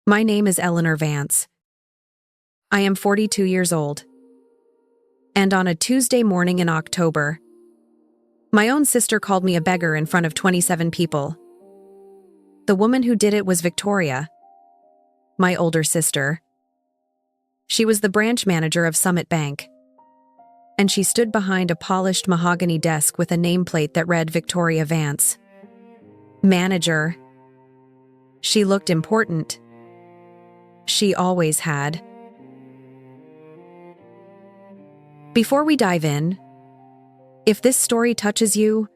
My name is Eleanor Vance. I am 42 years old. And on a Tuesday morning in October, my own sister called me a beggar in front of 27 people. The woman who did it was Victoria, my older sister. She was the branch manager of Summit Bank, and she stood behind a polished mahogany desk with a nameplate that read Victoria Vance. Manager. She looked important. She always had. Before we dive in, if this story touches you,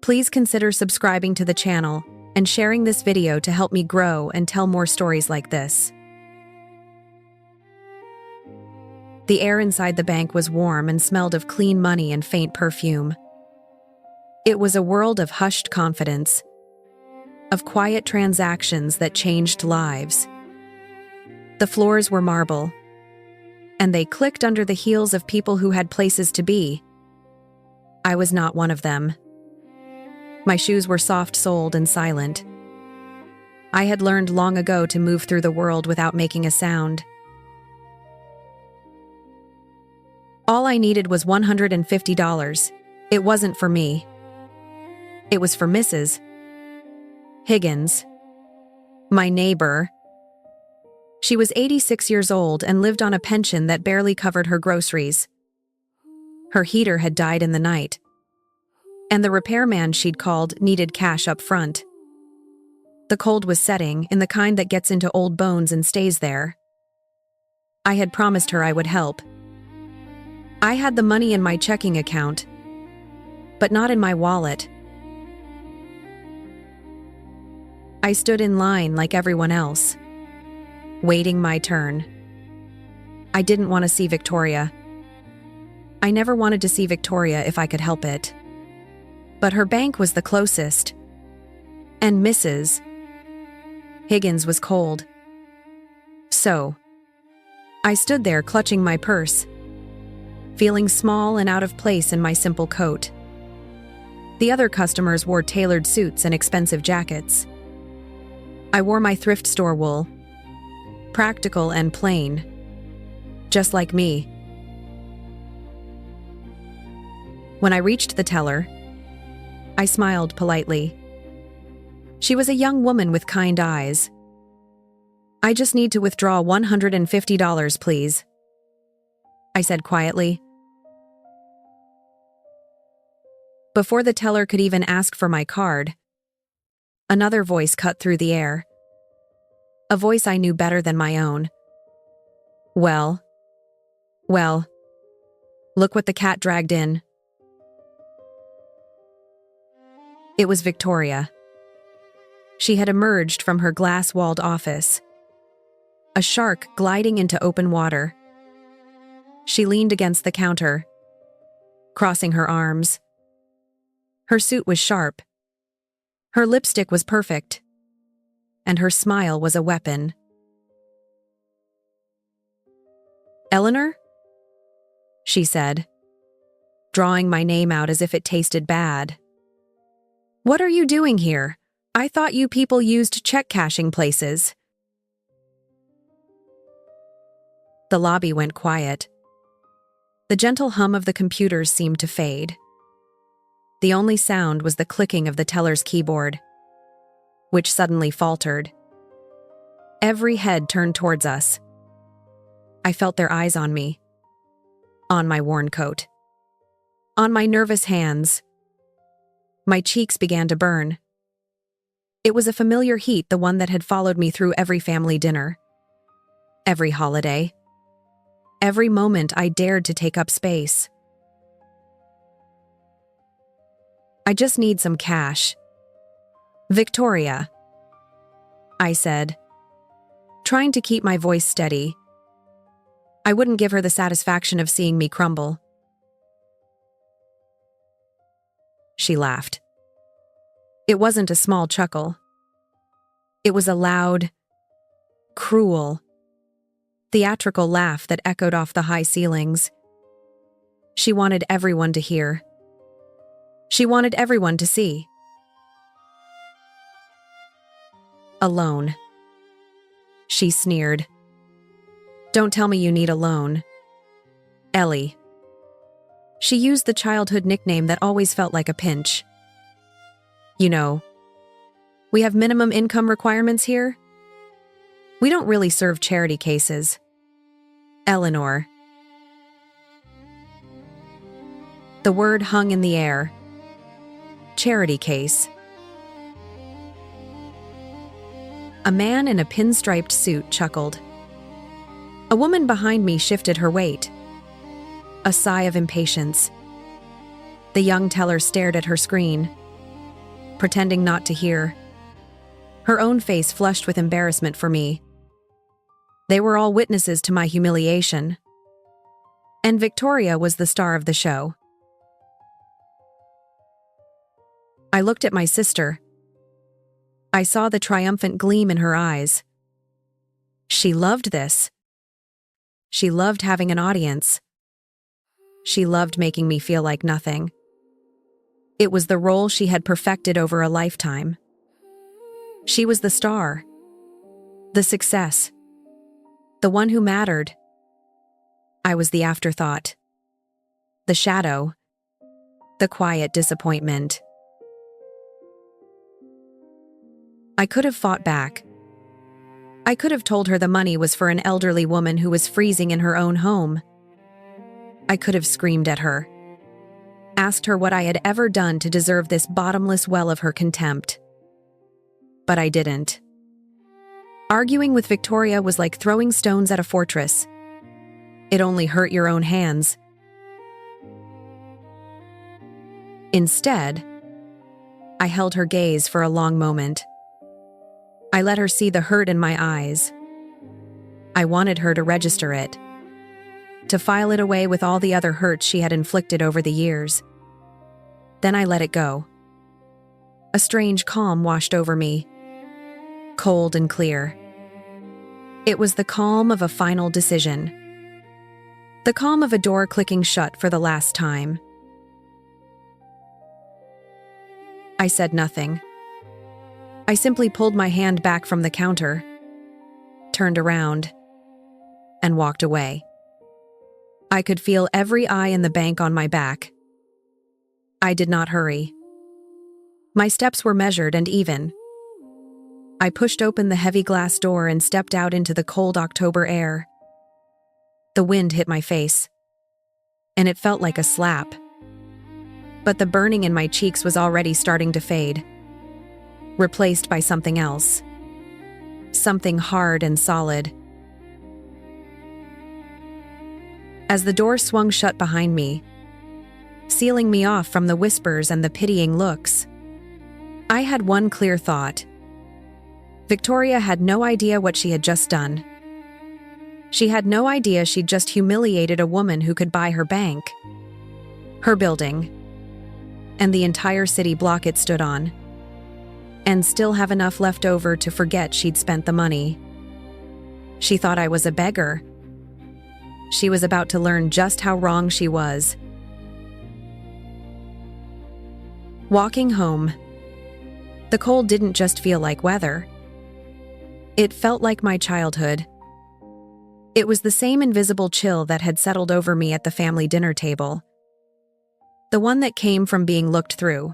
please consider subscribing to the channel and sharing this video to help me grow and tell more stories like this. The air inside the bank was warm and smelled of clean money and faint perfume. It was a world of hushed confidence, of quiet transactions that changed lives. The floors were marble, and they clicked under the heels of people who had places to be. I was not one of them. My shoes were soft-soled and silent. I had learned long ago to move through the world without making a sound. All I needed was $150. It wasn't for me. It was for Mrs. Higgins, my neighbor. She was 86 years old and lived on a pension that barely covered her groceries. Her heater had died in the night, and the repairman she'd called needed cash up front. The cold was setting, in the kind that gets into old bones and stays there. I had promised her I would help. I had the money in my checking account, but not in my wallet. I stood in line like everyone else, waiting my turn. I didn't want to see Victoria. I never wanted to see Victoria if I could help it. But her bank was the closest, and Mrs. Higgins was cold. So, I stood there clutching my purse, feeling small and out of place in my simple coat. The other customers wore tailored suits and expensive jackets. I wore my thrift store wool, practical and plain, just like me. When I reached the teller, I smiled politely. She was a young woman with kind eyes. "I just need to withdraw $150, please," I said quietly. Before the teller could even ask for my card, another voice cut through the air. A voice I knew better than my own. Well, look what the cat dragged in." It was Victoria. She had emerged from her glass-walled office, a shark gliding into open water. She leaned against the counter, crossing her arms. Her suit was sharp. Her lipstick was perfect, and her smile was a weapon. "Eleanor?" she said, drawing my name out as if it tasted bad. "What are you doing here? I thought you people used check cashing places." The lobby went quiet. The gentle hum of the computers seemed to fade. The only sound was the clicking of the teller's keyboard, which suddenly faltered. Every head turned towards us. I felt their eyes on me, on my worn coat, on my nervous hands. My cheeks began to burn. It was a familiar heat, the one that had followed me through every family dinner, every holiday, every moment I dared to take up space. "I just need some cash. Victoria," I said, trying to keep my voice steady. I wouldn't give her the satisfaction of seeing me crumble. She laughed. It wasn't a small chuckle. It was a loud, cruel, theatrical laugh that echoed off the high ceilings. She wanted everyone to hear. She wanted everyone to see. Alone. She sneered. Don't tell me you need a loan. Ellie. She used the childhood nickname that always felt like a pinch. You know, we have minimum income requirements here. We don't really serve charity cases. Eleanor. The word hung in the air. Charity case. A man in a pinstriped suit chuckled. A woman behind me shifted her weight. A sigh of impatience. The young teller stared at her screen, pretending not to hear. Her own face flushed with embarrassment for me. They were all witnesses to my humiliation. And Victoria was the star of the show. I looked at my sister. I saw the triumphant gleam in her eyes. She loved this. She loved having an audience. She loved making me feel like nothing. It was the role she had perfected over a lifetime. She was the star, the success, the one who mattered. I was the afterthought, the shadow, the quiet disappointment. I could have fought back. I could have told her the money was for an elderly woman who was freezing in her own home. I could have screamed at her, asked her what I had ever done to deserve this bottomless well of her contempt. But I didn't. Arguing with Victoria was like throwing stones at a fortress. It only hurt your own hands. Instead, I held her gaze for a long moment. I let her see the hurt in my eyes. I wanted her to register it, to file it away with all the other hurts she had inflicted over the years. Then I let it go. A strange calm washed over me, cold and clear. It was the calm of a final decision. The calm of a door clicking shut for the last time. I said nothing. I simply pulled my hand back from the counter, turned around, and walked away. I could feel every eye in the bank on my back. I did not hurry. My steps were measured and even. I pushed open the heavy glass door and stepped out into the cold October air. The wind hit my face, and it felt like a slap. But the burning in my cheeks was already starting to fade, replaced by something else. Something hard and solid. As the door swung shut behind me, sealing me off from the whispers and the pitying looks, I had one clear thought. Victoria had no idea what she had just done. She had no idea she'd just humiliated a woman who could buy her bank, her building, and the entire city block it stood on, and still have enough left over to forget she'd spent the money. She thought I was a beggar. She was about to learn just how wrong she was. Walking home, the cold didn't just feel like weather. It felt like my childhood. It was the same invisible chill that had settled over me at the family dinner table. The one that came from being looked through,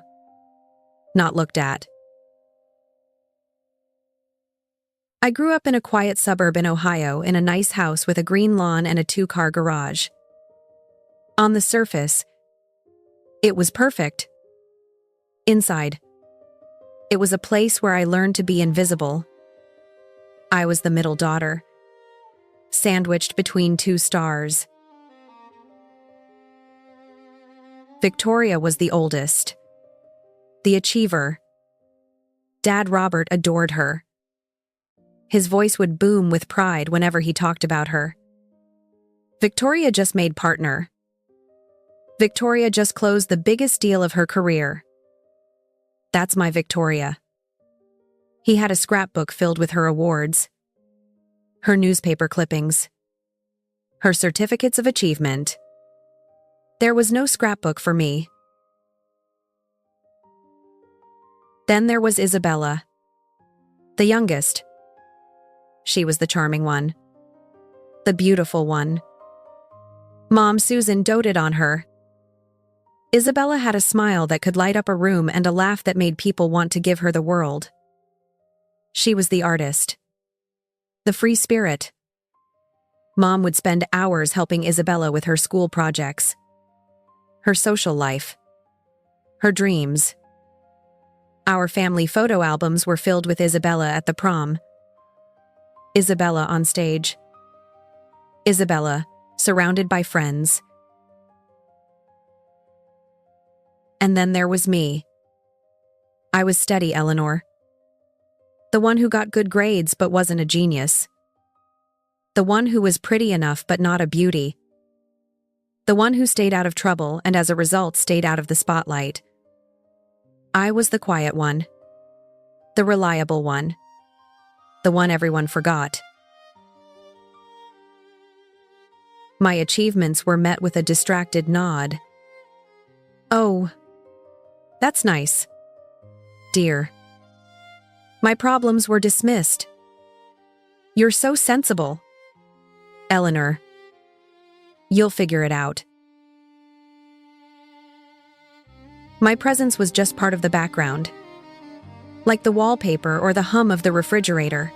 not looked at. I grew up in a quiet suburb in Ohio in a nice house with a green lawn and a 2-car garage. On the surface, it was perfect. Inside, it was a place where I learned to be invisible. I was the middle daughter, sandwiched between 2 stars. Victoria was the oldest, the achiever. Dad Robert adored her. His voice would boom with pride whenever he talked about her. Victoria just made partner. Victoria just closed the biggest deal of her career. That's my Victoria. He had a scrapbook filled with her awards, her newspaper clippings, her certificates of achievement. There was no scrapbook for me. Then there was Isabella, the youngest. She was the charming one. The beautiful one. Mom Susan doted on her. Isabella had a smile that could light up a room and a laugh that made people want to give her the world. She was the artist. The free spirit. Mom would spend hours helping Isabella with her school projects, her social life, her dreams. Our family photo albums were filled with Isabella at the prom. Isabella on stage. Isabella, surrounded by friends. And then there was me. I was steady, Eleanor. The one who got good grades but wasn't a genius. The one who was pretty enough but not a beauty. The one who stayed out of trouble and as a result stayed out of the spotlight. I was the quiet one. The reliable one. The one everyone forgot. My achievements were met with a distracted nod. Oh, that's nice, dear. My problems were dismissed. You're so sensible. Eleanor, you'll figure it out. My presence was just part of the background, like the wallpaper or the hum of the refrigerator.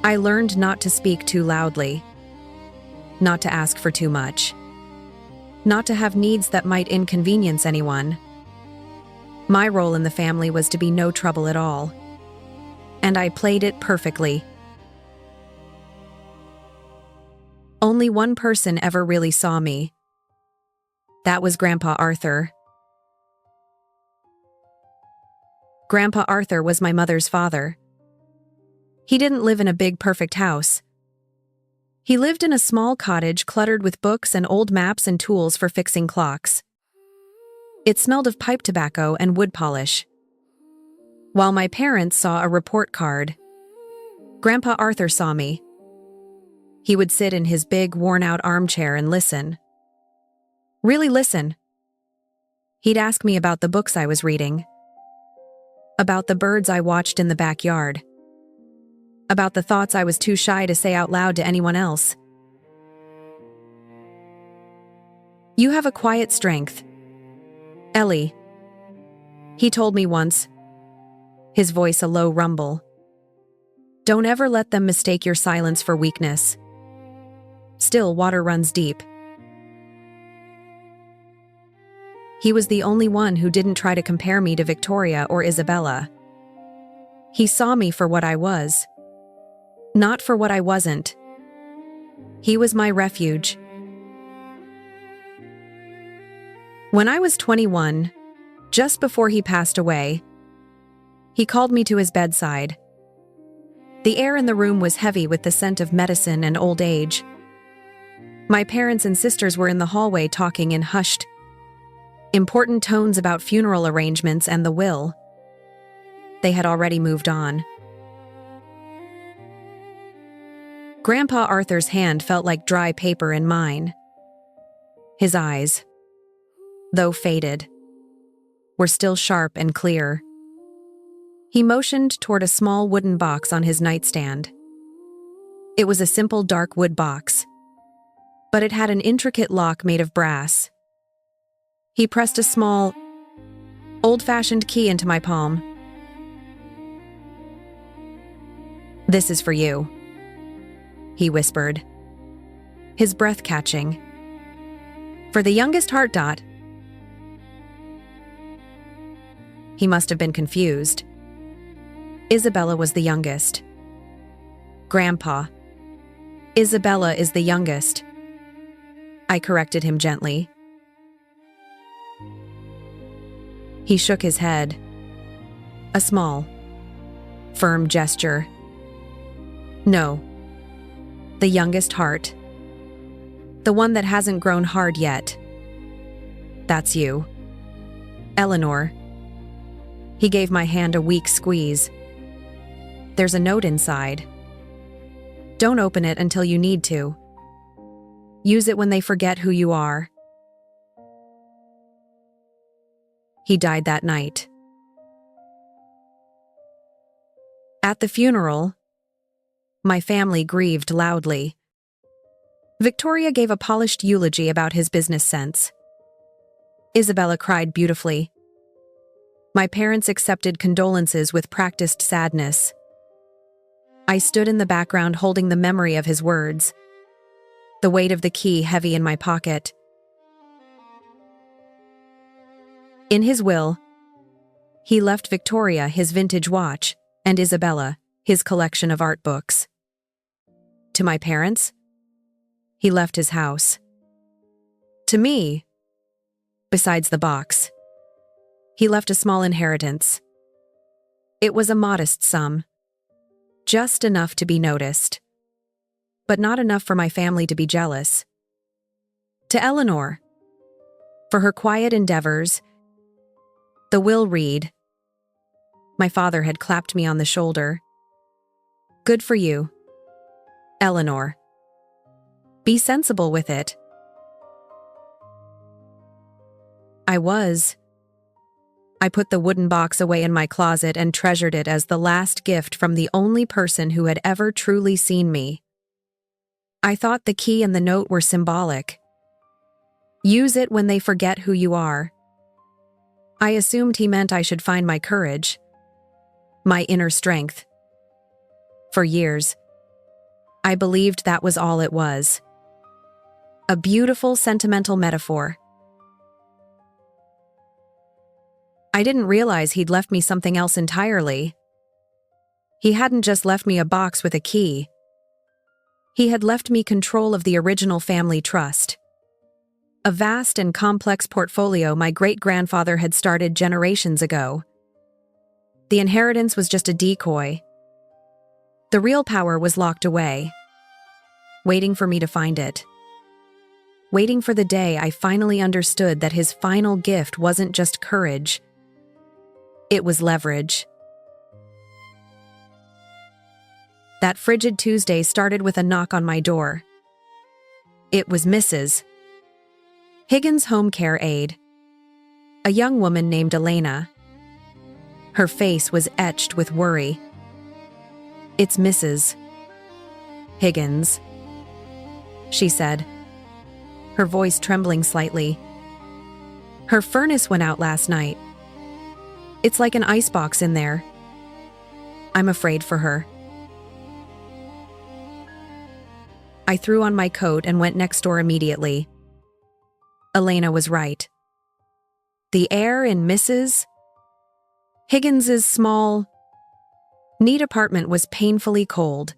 I learned not to speak too loudly, not to ask for too much, not to have needs that might inconvenience anyone. My role in the family was to be no trouble at all, and I played it perfectly. Only one person ever really saw me. That was Grandpa Arthur. Grandpa Arthur was my mother's father. He didn't live in a big, perfect house. He lived in a small cottage cluttered with books and old maps and tools for fixing clocks. It smelled of pipe tobacco and wood polish. While my parents saw a report card, Grandpa Arthur saw me. He would sit in his big, worn-out armchair and listen. Really listen. He'd ask me about the books I was reading, about the birds I watched in the backyard, about the thoughts I was too shy to say out loud to anyone else. You have a quiet strength, Ellie, he told me once, his voice a low rumble. Don't ever let them mistake your silence for weakness. Still, water runs deep. He was the only one who didn't try to compare me to Victoria or Isabella. He saw me for what I was, not for what I wasn't. He was my refuge. When I was 21, just before he passed away, he called me to his bedside. The air in the room was heavy with the scent of medicine and old age. My parents and sisters were in the hallway talking in hushed, important tones about funeral arrangements and the will. They had already moved on. Grandpa Arthur's hand felt like dry paper in mine. His eyes, though faded, were still sharp and clear. He motioned toward a small wooden box on his nightstand. It was a simple dark wood box, but it had an intricate lock made of brass. He pressed a small, old-fashioned key into my palm. This is for you, he whispered, his breath catching. For the youngest heart dot. He must have been confused. Isabella was the youngest. Grandpa, Isabella is the youngest. I corrected him gently. He shook his head. A small, firm gesture. No. The youngest heart. The one that hasn't grown hard yet. That's you. Eleanor. He gave my hand a weak squeeze. There's a note inside. Don't open it until you need to. Use it when they forget who you are. He died that night. At the funeral, My family grieved loudly. Victoria gave a polished eulogy about his business sense. Isabella cried beautifully. My parents accepted condolences with practiced sadness. I stood in the background holding the memory of his words, the weight of the key heavy in my pocket. In his will, he left Victoria his vintage watch and Isabella his collection of art books. To my parents, he left his house. To me, besides the box, he left a small inheritance. It was a modest sum, just enough to be noticed, but not enough for my family to be jealous. To Eleanor, for her quiet endeavors, the will read. My father had clapped me on the shoulder. Good for you, Eleanor. Be sensible with it. I was. I put the wooden box away in my closet and treasured it as the last gift from the only person who had ever truly seen me. I thought the key and the note were symbolic. Use it when they forget who you are. I assumed he meant I should find my courage, my inner strength. For years, I believed that was all it was. A beautiful, sentimental metaphor. I didn't realize he'd left me something else entirely. He hadn't just left me a box with a key. He had left me control of the original family trust. A vast and complex portfolio my great-grandfather had started generations ago. The inheritance was just a decoy. The real power was locked away, waiting for me to find it. Waiting for the day I finally understood that his final gift wasn't just courage. It was leverage. That frigid Tuesday started with a knock on my door. It was Mrs. Higgins' home care aide, a young woman named Elena. Her face was etched with worry. It's Mrs. Higgins, she said, her voice trembling slightly. Her furnace went out last night. It's like an icebox in there. I'm afraid for her. I threw on my coat and went next door immediately. Elena was right. The air in Mrs. Higgins's small, neat apartment was painfully cold.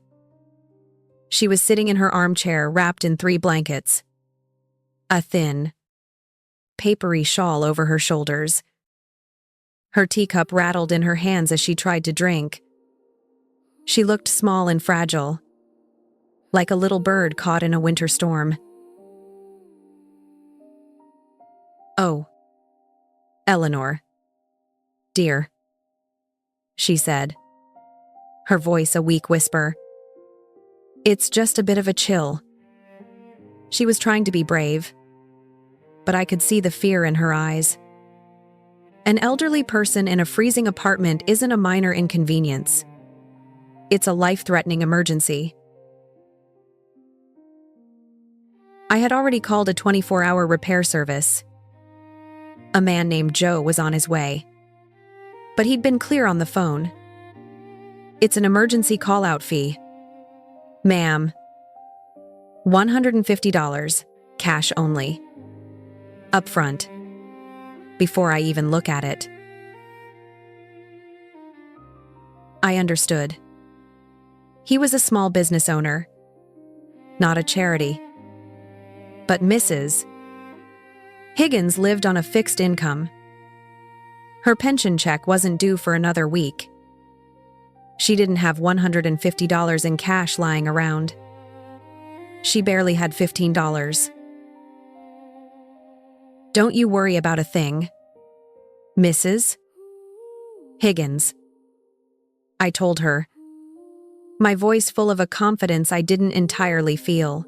She was sitting in her armchair wrapped in 3 blankets, a thin, papery shawl over her shoulders. Her teacup rattled in her hands as she tried to drink. She looked small and fragile, like a little bird caught in a winter storm. Oh, Eleanor, dear, she said, her voice a weak whisper. It's just a bit of a chill. She was trying to be brave, but I could see the fear in her eyes. An elderly person in a freezing apartment isn't a minor inconvenience. It's a life-threatening emergency. I had already called a 24-hour repair service. A man named Joe was on his way, but he'd been clear on the phone. It's an emergency call-out fee. Ma'am, $150, cash only. Upfront, before I even look at it. I understood. He was a small business owner, not a charity. But Mrs. Higgins lived on a fixed income. Her pension check wasn't due for another week. She didn't have $150 in cash lying around. She barely had $15. Don't you worry about a thing, Mrs. Higgins, I told her, my voice full of a confidence I didn't entirely feel.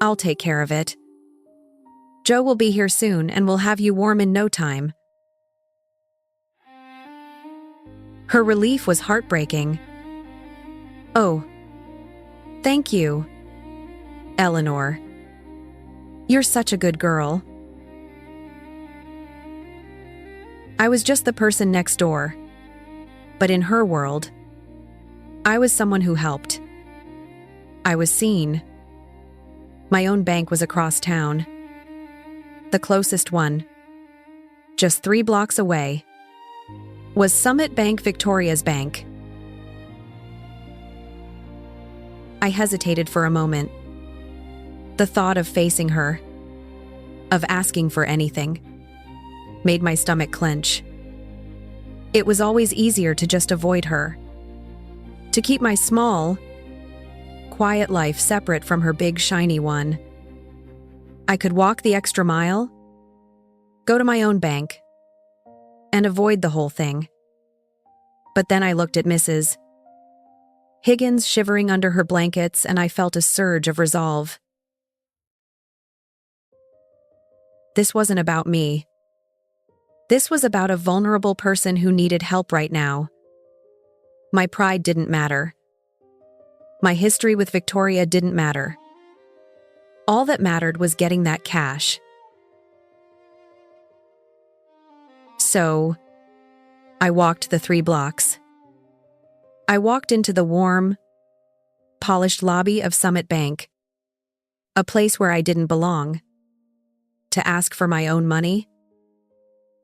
I'll take care of it. Joe will be here soon and will have you warm in no time. Her relief was heartbreaking. Oh, Thank you, Eleanor. You're such a good girl. I was just the person next door. But in her world, I was someone who helped. I was seen. My own bank was across town. The closest one, just 3 blocks away, was Summit Bank, Victoria's bank. I hesitated for a moment. The thought of facing her, of asking for anything, made my stomach clench. It was always easier to just avoid her, to keep my small, quiet life separate from her big, shiny one. I could walk the extra mile, go to my own bank, and avoid the whole thing. But then I looked at Mrs. Higgins shivering under her blankets, and I felt a surge of resolve. This wasn't about me. This was about a vulnerable person who needed help right now. My pride didn't matter. My history with Victoria didn't matter. All that mattered was getting that cash. So, I walked the 3 blocks. I walked into the warm, polished lobby of Summit Bank, a place where I didn't belong. To ask for my own money?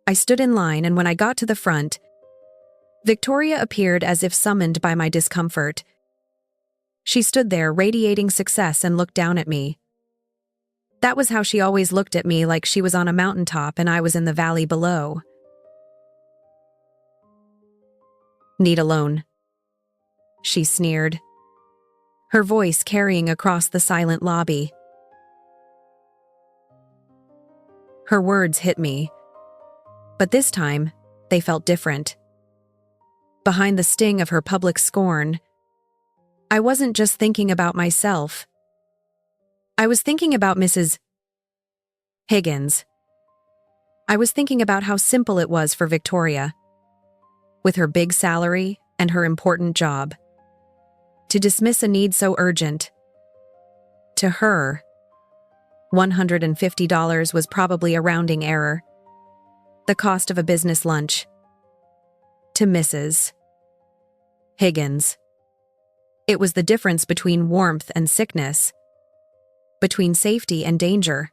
I stood in line, and when I got to the front, Victoria appeared as if summoned by my discomfort. She stood there, radiating success, and looked down at me. That was how she always looked at me, like she was on a mountaintop and I was in the valley below. Need a loan, she sneered, her voice carrying across the silent lobby. Her words hit me, but this time, they felt different. Behind the sting of her public scorn, I wasn't just thinking about myself. I was thinking about Mrs. Higgins. I was thinking about how simple it was for Victoria, with her big salary and her important job, to dismiss a need so urgent. To her, $150 was probably a rounding error, the cost of a business lunch. To Mrs. Higgins, it was the difference between warmth and sickness, between safety and danger.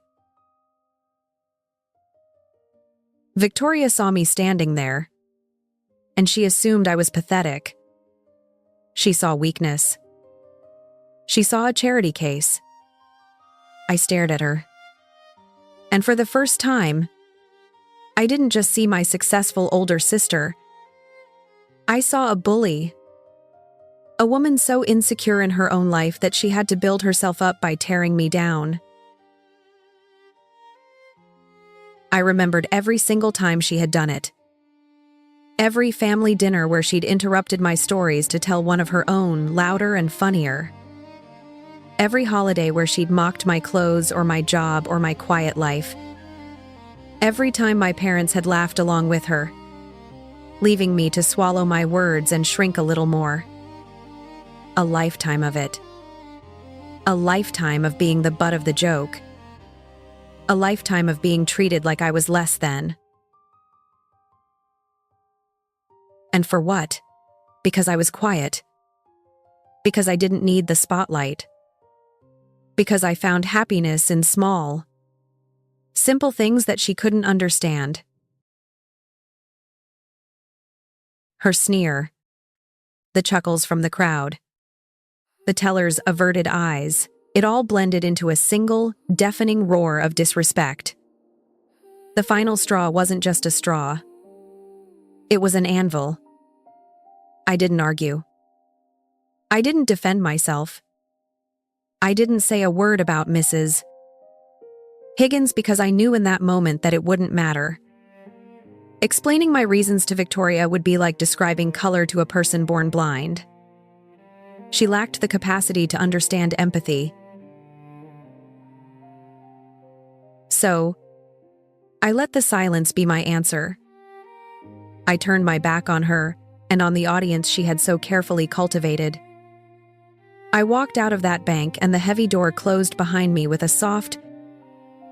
Victoria saw me standing there, and she assumed I was pathetic. She saw weakness. She saw a charity case. I stared at her. And for the first time, I didn't just see my successful older sister. I saw a bully. A woman so insecure in her own life that she had to build herself up by tearing me down. I remembered every single time she had done it. Every family dinner where she'd interrupted my stories to tell one of her own, louder and funnier. Every holiday where she'd mocked my clothes or my job or my quiet life. Every time my parents had laughed along with her, leaving me to swallow my words and shrink a little more. A lifetime of it. A lifetime of being the butt of the joke. A lifetime of being treated like I was less than. And for what? Because I was quiet. Because I didn't need the spotlight. Because I found happiness in small, simple things that she couldn't understand. Her sneer, the chuckles from the crowd, the teller's averted eyes, it all blended into a single, deafening roar of disrespect. The final straw wasn't just a straw. It was an anvil. I didn't argue. I didn't defend myself. I didn't say a word about Mrs. Higgins because I knew in that moment that it wouldn't matter. Explaining my reasons to Victoria would be like describing color to a person born blind. She lacked the capacity to understand empathy. So, I let the silence be my answer. I turned my back on her and on the audience she had so carefully cultivated. I walked out of that bank and the heavy door closed behind me with a soft,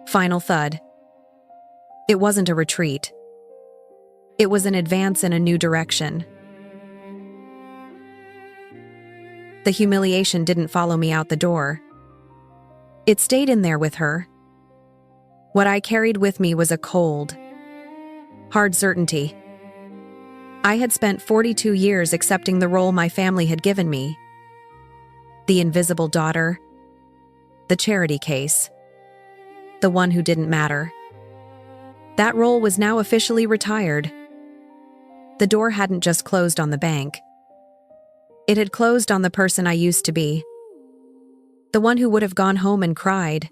final thud. It wasn't a retreat. It was an advance in a new direction. The humiliation didn't follow me out the door. It stayed in there with her. What I carried with me was a cold, hard certainty. I had spent 42 years accepting the role my family had given me. The invisible daughter, the charity case, the one who didn't matter. That role was now officially retired. The door hadn't just closed on the bank. It had closed on the person I used to be. The one who would have gone home and cried.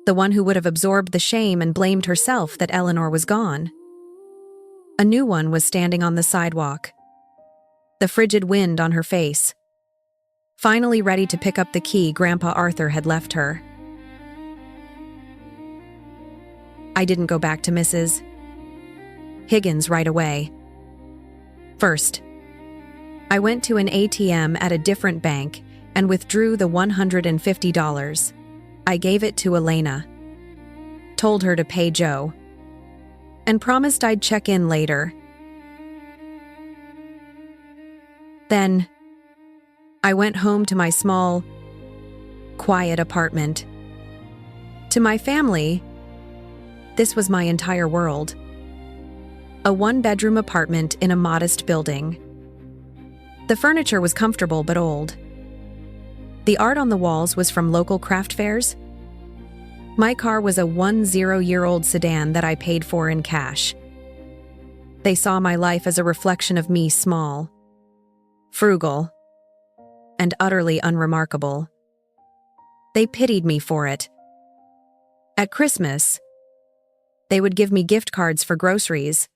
The one who would have absorbed the shame and blamed herself that Eleanor was gone. A new one was standing on the sidewalk, the frigid wind on her face, finally ready to pick up the key Grandpa Arthur had left her. I didn't go back to Mrs. Higgins right away. First, I went to an ATM at a different bank and withdrew the $150. I gave it to Elena, told her to pay Joe, and promised I'd check in later. Then, I went home to my small, quiet apartment. To my family, this was my entire world. A one-bedroom apartment in a modest building. The furniture was comfortable but old. The art on the walls was from local craft fairs. My car was a 10-year-old sedan that I paid for in cash. They saw my life as a reflection of me, small, frugal, and utterly unremarkable. They pitied me for it. At Christmas, they would give me gift cards for groceries,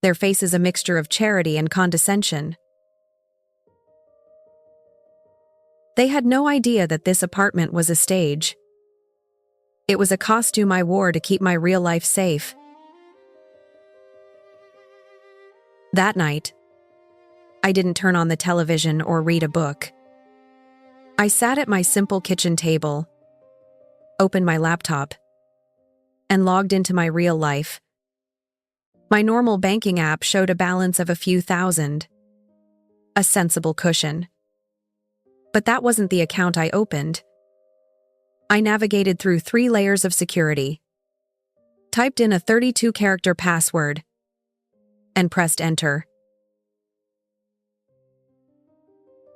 their faces a mixture of charity and condescension. They had no idea that this apartment was a stage. It was a costume I wore to keep my real life safe. That night, I didn't turn on the television or read a book. I sat at my simple kitchen table, opened my laptop, and logged into my real life. My normal banking app showed a balance of a few thousand, a sensible cushion. But that wasn't the account I opened. I navigated through 3 layers of security, typed in a 32-character password, and pressed enter.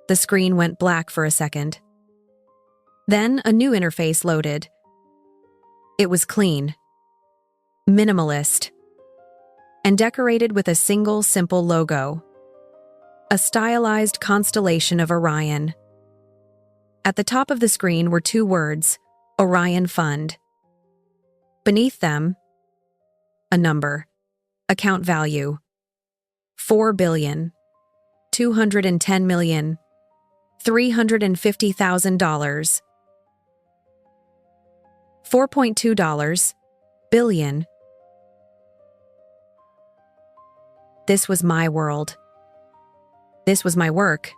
The screen went black for a second. Then a new interface loaded. It was clean, minimalist, and decorated with a single simple logo, a stylized constellation of Orion. At the top of the screen were 2 words, Orion Fund. Beneath them, a number, account value, $4,210,350,000. $4.2 billion. This was my world. This was my work.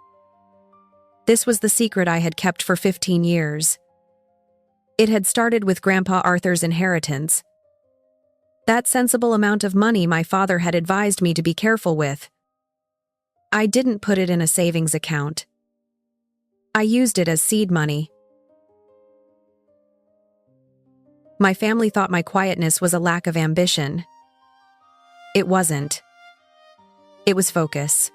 This was the secret I had kept for 15 years. It had started with Grandpa Arthur's inheritance. That sensible amount of money my father had advised me to be careful with. I didn't put it in a savings account. I used it as seed money. My family thought my quietness was a lack of ambition. It wasn't. It was focus.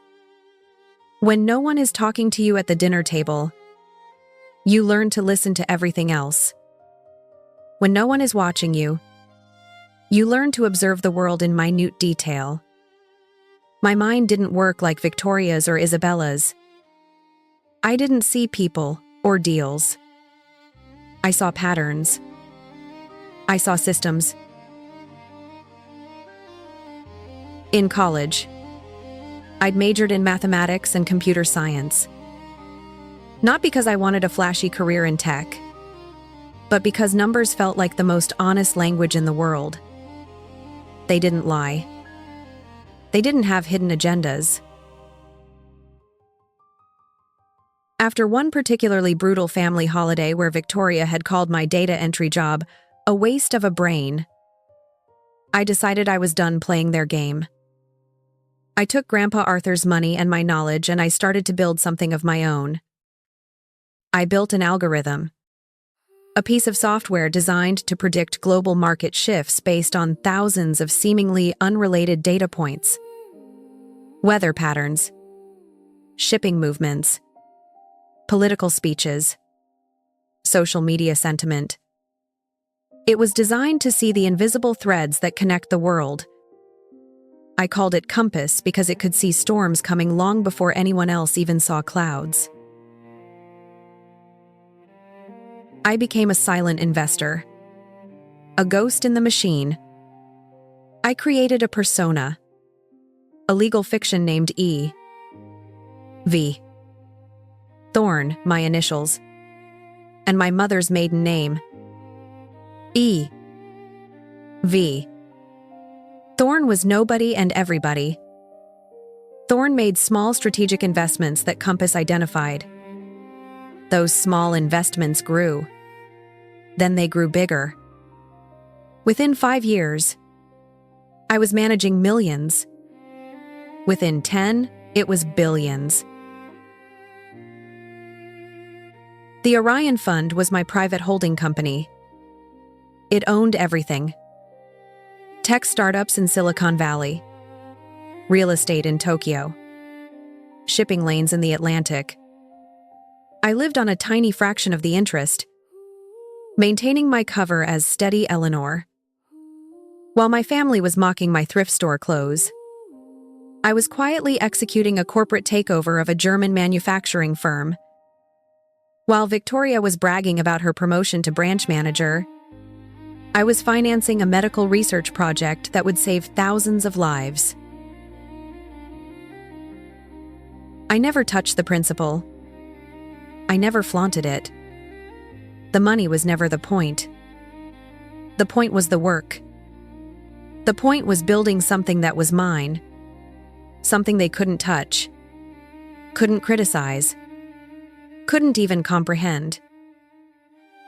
When no one is talking to you at the dinner table, you learn to listen to everything else. When no one is watching you, you learn to observe the world in minute detail. My mind didn't work like Victoria's or Isabella's. I didn't see people or deals. I saw patterns. I saw systems. In college, I'd majored in mathematics and computer science. Not because I wanted a flashy career in tech, but because numbers felt like the most honest language in the world. They didn't lie. They didn't have hidden agendas. After one particularly brutal family holiday where Victoria had called my data entry job a waste of a brain, I decided I was done playing their game. I took Grandpa Arthur's money and my knowledge and I started to build something of my own. I built an algorithm, a piece of software designed to predict global market shifts based on thousands of seemingly unrelated data points. Weather patterns, shipping movements, political speeches, social media sentiment. It was designed to see the invisible threads that connect the world. I called it Compass because it could see storms coming long before anyone else even saw clouds. I became a silent investor, a ghost in the machine. I created a persona, a legal fiction named E.V. Thorn, my initials, and my mother's maiden name, E.V. Thorn was nobody and everybody. Thorn made small strategic investments that Compass identified. Those small investments grew. Then they grew bigger. Within 5 years, I was managing millions. Within 10, it was billions. The Orion Fund was my private holding company. It owned everything. Tech startups in Silicon Valley, real estate in Tokyo, shipping lanes in the Atlantic. I lived on a tiny fraction of the interest, maintaining my cover as Steady Eleanor. While my family was mocking my thrift store clothes, I was quietly executing a corporate takeover of a German manufacturing firm. While Victoria was bragging about her promotion to branch manager, I was financing a medical research project that would save thousands of lives. I never touched the principal. I never flaunted it. The money was never the point. The point was the work. The point was building something that was mine, something they couldn't touch, couldn't criticize, couldn't even comprehend.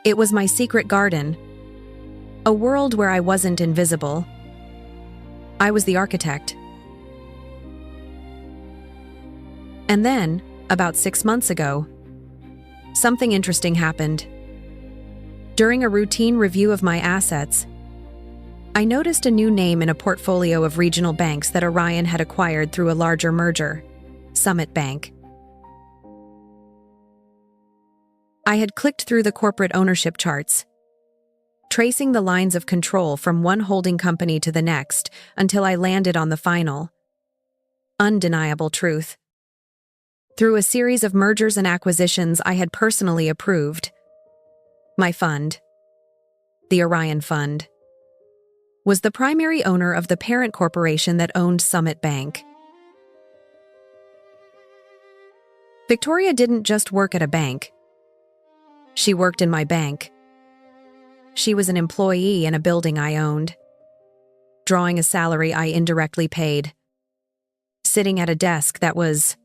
It was my secret garden, a world where I wasn't invisible. I was the architect. And then, about 6 months ago, something interesting happened. During a routine review of my assets, I noticed a new name in a portfolio of regional banks that Orion had acquired through a larger merger, Summit Bank. I had clicked through the corporate ownership charts, tracing the lines of control from one holding company to the next until I landed on the final, undeniable truth. Through a series of mergers and acquisitions I had personally approved, my fund, the Orion Fund, was the primary owner of the parent corporation that owned Summit Bank. Victoria didn't just work at a bank. She worked in my bank. She was an employee in a building I owned, drawing a salary I indirectly paid, sitting at a desk that was,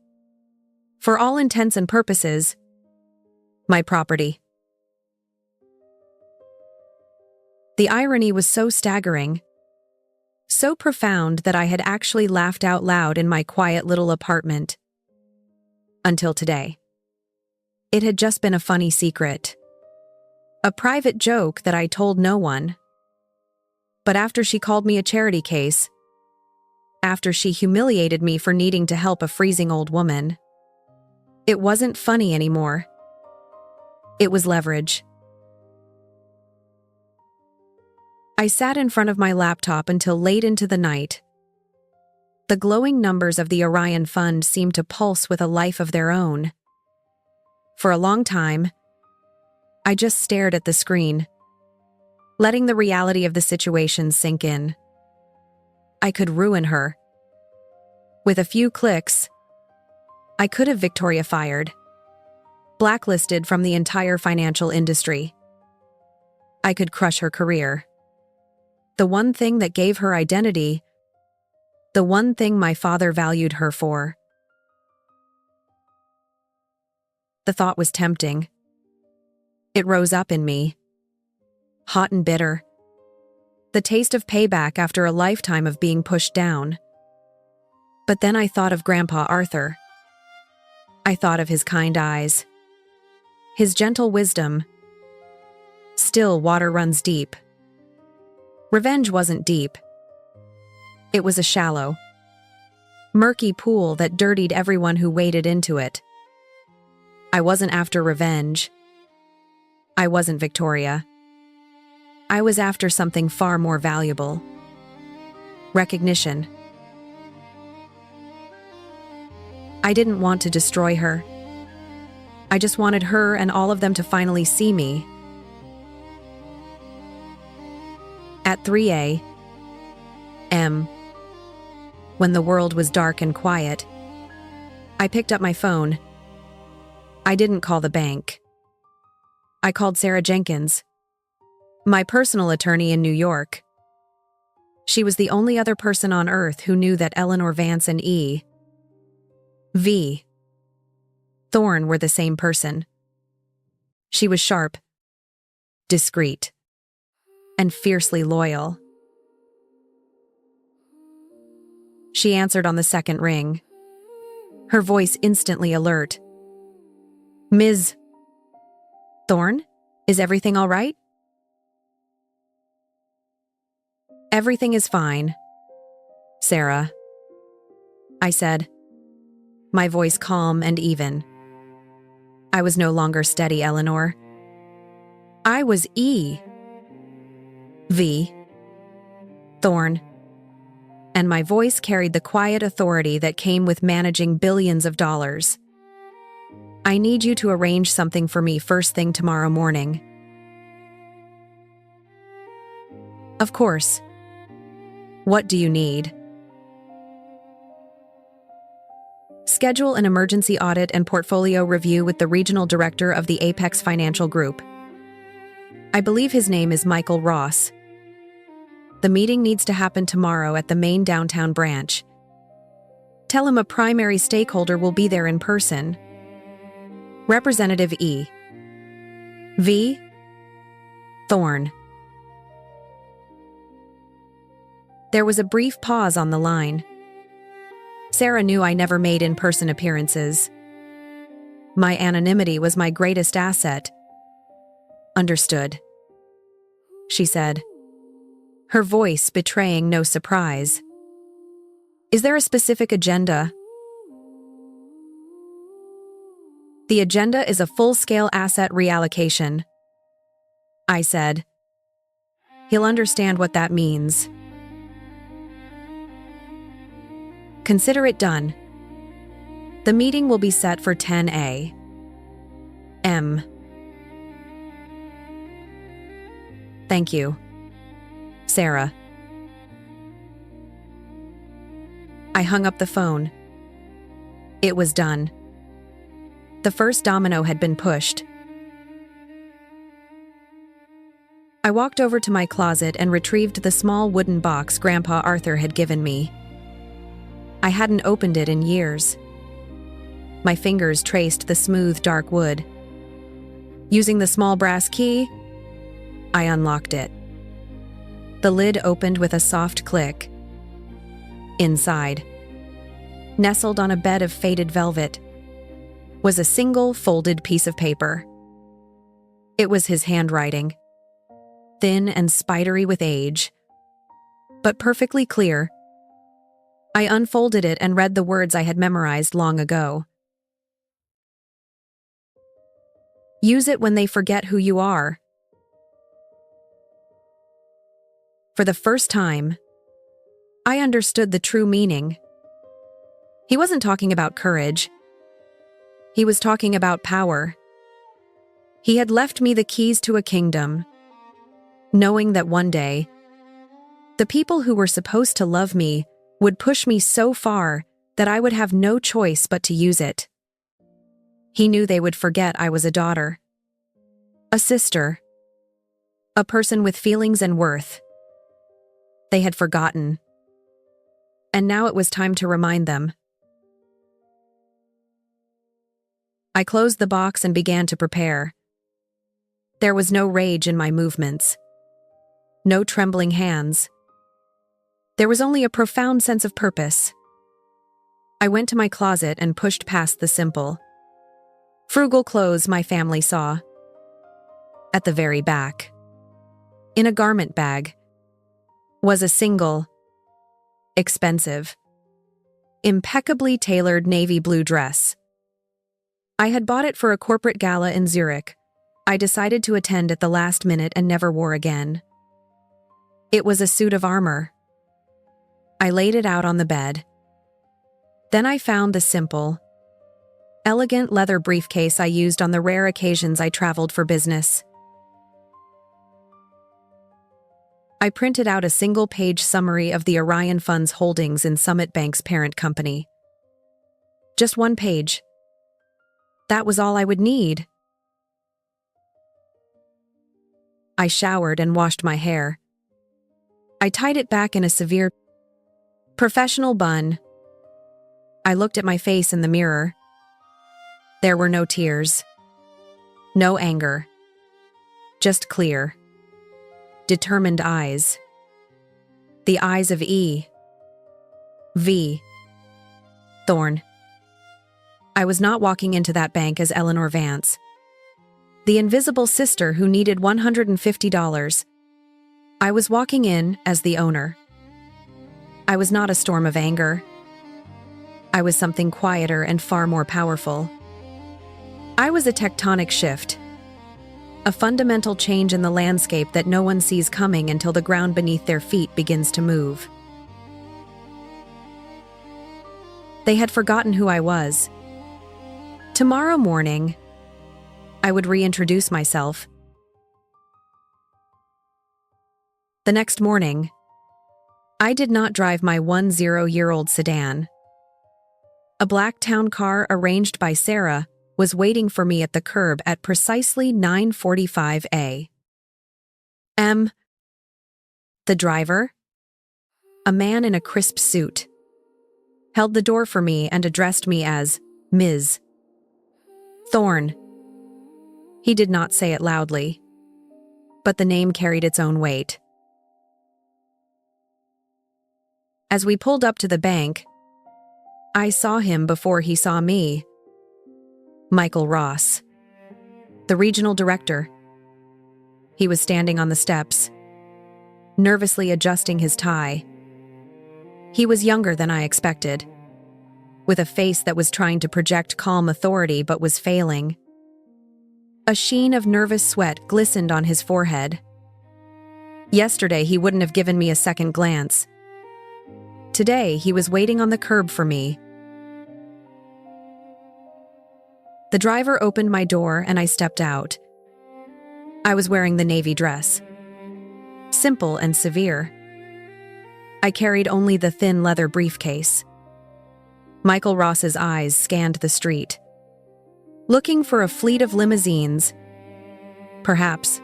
for all intents and purposes, my property. The irony was so staggering, so profound that I had actually laughed out loud in my quiet little apartment. Until today. It had just been a funny secret. A private joke that I told no one. But after she called me a charity case, after she humiliated me for needing to help a freezing old woman, it wasn't funny anymore. It was leverage. I sat in front of my laptop until late into the night. The glowing numbers of the Orion Fund seemed to pulse with a life of their own. For a long time, I just stared at the screen, letting the reality of the situation sink in. I could ruin her. With a few clicks, I could have Victoria fired, blacklisted from the entire financial industry. I could crush her career. The one thing that gave her identity, the one thing my father valued her for. The thought was tempting. It rose up in me, hot and bitter. The taste of payback after a lifetime of being pushed down. But then I thought of Grandpa Arthur. I thought of his kind eyes, his gentle wisdom. Still, water runs deep. Revenge wasn't deep. It was a shallow, murky pool that dirtied everyone who waded into it. I wasn't after revenge. I wasn't Victoria. I was after something far more valuable. Recognition. I didn't want to destroy her. I just wanted her and all of them to finally see me. At 3 a.m., when the world was dark and quiet, I picked up my phone. I didn't call the bank. I called Sarah Jenkins, my personal attorney in New York. She was the only other person on earth who knew that Eleanor Vance and E.V. Thorne were the same person. She was sharp, discreet, and fiercely loyal. She answered on the second ring, her voice instantly alert. "Ms. Thorne, is everything all right?" "Everything is fine, Sarah," I said, my voice calm and even. I was no longer steady, Eleanor. I was E.V. Thorne, and my voice carried the quiet authority that came with managing billions of dollars. "I need you to arrange something for me first thing tomorrow morning." "Of course. What do you need?" "Schedule an emergency audit and portfolio review with the regional director of the Apex Financial Group. I believe his name is Michael Ross. The meeting needs to happen tomorrow at the main downtown branch. Tell him a primary stakeholder will be there in person. Representative E.V. Thorne." There was a brief pause on the line. Sarah knew I never made in-person appearances. My anonymity was my greatest asset. "Understood," she said, her voice betraying no surprise. "Is there a specific agenda?" "The agenda is a full-scale asset reallocation," I said. "He'll understand what that means." "Consider it done. The meeting will be set for 10 a.m. Thank you, Sarah." I hung up the phone. It was done. The first domino had been pushed. I walked over to my closet and retrieved the small wooden box Grandpa Arthur had given me. I hadn't opened it in years. My fingers traced the smooth, dark wood. Using the small brass key, I unlocked it. The lid opened with a soft click. Inside, nestled on a bed of faded velvet, was a single folded piece of paper. It was his handwriting, thin and spidery with age, but perfectly clear. I unfolded it and read the words I had memorized long ago. "Use it when they forget who you are." For the first time, I understood the true meaning. He wasn't talking about courage. He was talking about power. He had left me the keys to a kingdom, knowing that one day, the people who were supposed to love me would push me so far that I would have no choice but to use it. He knew they would forget I was a daughter, a sister, a person with feelings and worth. They had forgotten. And now it was time to remind them. I closed the box and began to prepare. There was no rage in my movements. No trembling hands. There was only a profound sense of purpose. I went to my closet and pushed past the simple, frugal clothes my family saw. At the very back, in a garment bag, was a single, expensive, impeccably tailored navy blue dress. I had bought it for a corporate gala in Zurich. I decided to attend at the last minute and never wore again. It was a suit of armor. I laid it out on the bed. Then I found the simple, elegant leather briefcase I used on the rare occasions I traveled for business. I printed out a single-page summary of the Orion Fund's holdings in Summit Bank's parent company. Just one page. That was all I would need. I showered and washed my hair. I tied it back in a severe, professional bun. I looked at my face in the mirror. There were no tears. No anger. Just clear, determined eyes. The eyes of E. V. Thorne. I was not walking into that bank as Eleanor Vance, the invisible sister who needed $150. I was walking in as the owner. I was not a storm of anger. I was something quieter and far more powerful. I was a tectonic shift, a fundamental change in the landscape that no one sees coming until the ground beneath their feet begins to move. They had forgotten who I was. Tomorrow morning, I would reintroduce myself. The next morning, I did not drive my 10-year-old sedan. A black town car arranged by Sarah was waiting for me at the curb at precisely 9:45 a.m. The driver, a man in a crisp suit, held the door for me and addressed me as Ms. Thorne. He did not say it loudly, but the name carried its own weight. As we pulled up to the bank, I saw him before he saw me. Michael Ross, the regional director. He was standing on the steps, nervously adjusting his tie. He was younger than I expected, with a face that was trying to project calm authority but was failing. A sheen of nervous sweat glistened on his forehead. Yesterday, he wouldn't have given me a second glance. Today, he was waiting on the curb for me. The driver opened my door and I stepped out. I was wearing the navy dress, simple and severe. I carried only the thin leather briefcase. Michael Ross's eyes scanned the street, looking for a fleet of limousines. Perhaps.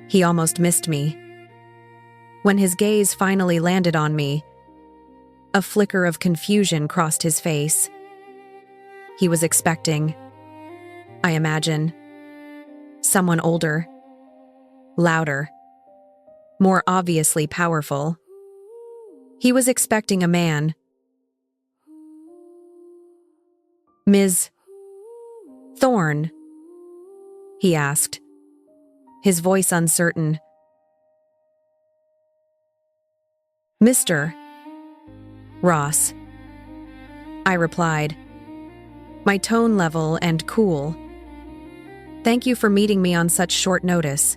He almost missed me. When his gaze finally landed on me, a flicker of confusion crossed his face. He was expecting, I imagine, someone older, louder, more obviously powerful. He was expecting a man. Ms. Thorne, he asked, his voice uncertain. Mr. Ross, I replied, my tone level and cool. Thank you for meeting me on such short notice.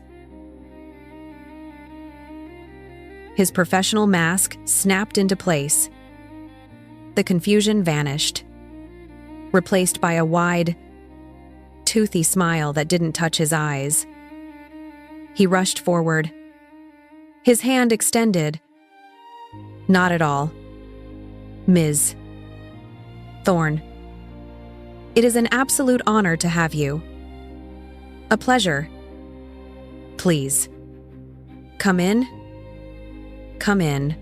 His professional mask snapped into place. The confusion vanished, replaced by a wide, toothy smile that didn't touch his eyes. He rushed forward, his hand extended. Not at all, Ms. Thorne. It is an absolute honor to have you. A pleasure. Please. Come in. Come in.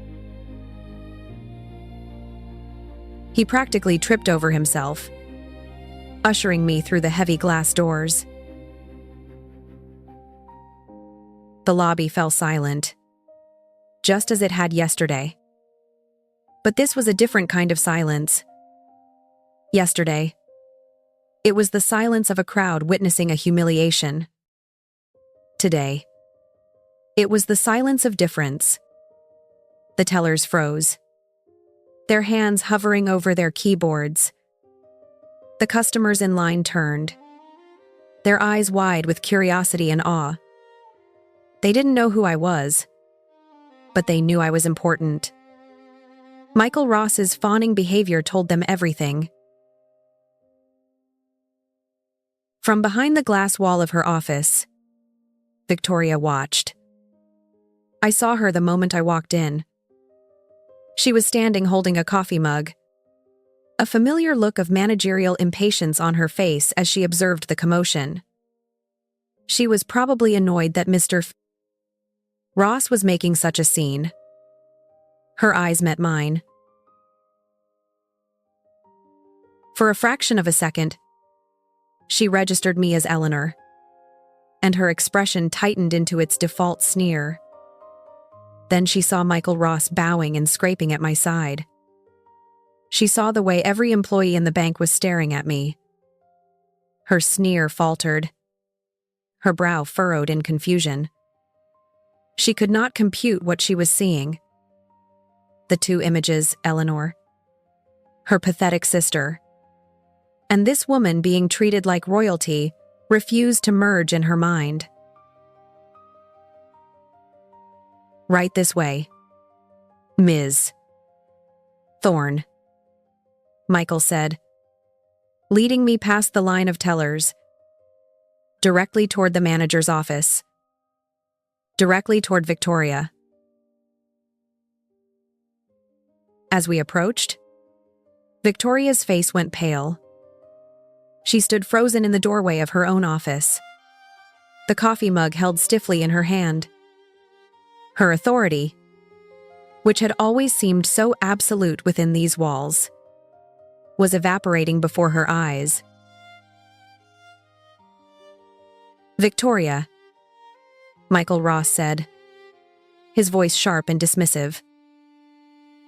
He practically tripped over himself. ushering me through the heavy glass doors. The lobby fell silent, just as it had yesterday. But this was a different kind of silence. Yesterday, it was the silence of a crowd witnessing a humiliation. Today, it was the silence of difference. The tellers froze, their hands hovering over their keyboards. The customers in line turned, their eyes wide with curiosity and awe. They didn't know who I was, but they knew I was important. Michael Ross's fawning behavior told them everything. From behind the glass wall of her office, Victoria watched. I saw her the moment I walked in. She was standing holding a coffee mug, a familiar look of managerial impatience on her face as she observed the commotion. She was probably annoyed that Mr. Ross was making such a scene. Her eyes met mine. For a fraction of a second, she registered me as Eleanor, and her expression tightened into its default sneer. Then she saw Michael Ross bowing and scraping at my side. She saw the way every employee in the bank was staring at me. Her sneer faltered, her brow furrowed in confusion. She could not compute what she was seeing. The two images, Eleanor, her pathetic sister, and this woman being treated like royalty, refused to merge in her mind. Right this way, Ms. Thorne, Michael said, leading me past the line of tellers, directly toward the manager's office, directly toward Victoria. As we approached, Victoria's face went pale. She stood frozen in the doorway of her own office, the coffee mug held stiffly in her hand. Her authority, which had always seemed so absolute within these walls, was evaporating before her eyes. "Victoria," Michael Ross said, his voice sharp and dismissive.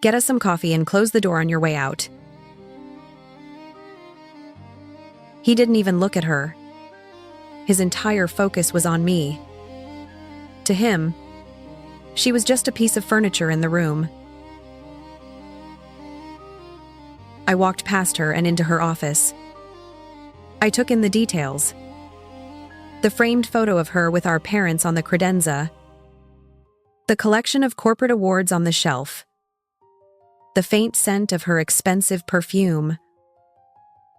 "Get us some coffee and close the door on your way out." He didn't even look at her. His entire focus was on me. To him, she was just a piece of furniture in the room. I walked past her and into her office. I took in the details. The framed photo of her with our parents on the credenza, the collection of corporate awards on the shelf, the faint scent of her expensive perfume.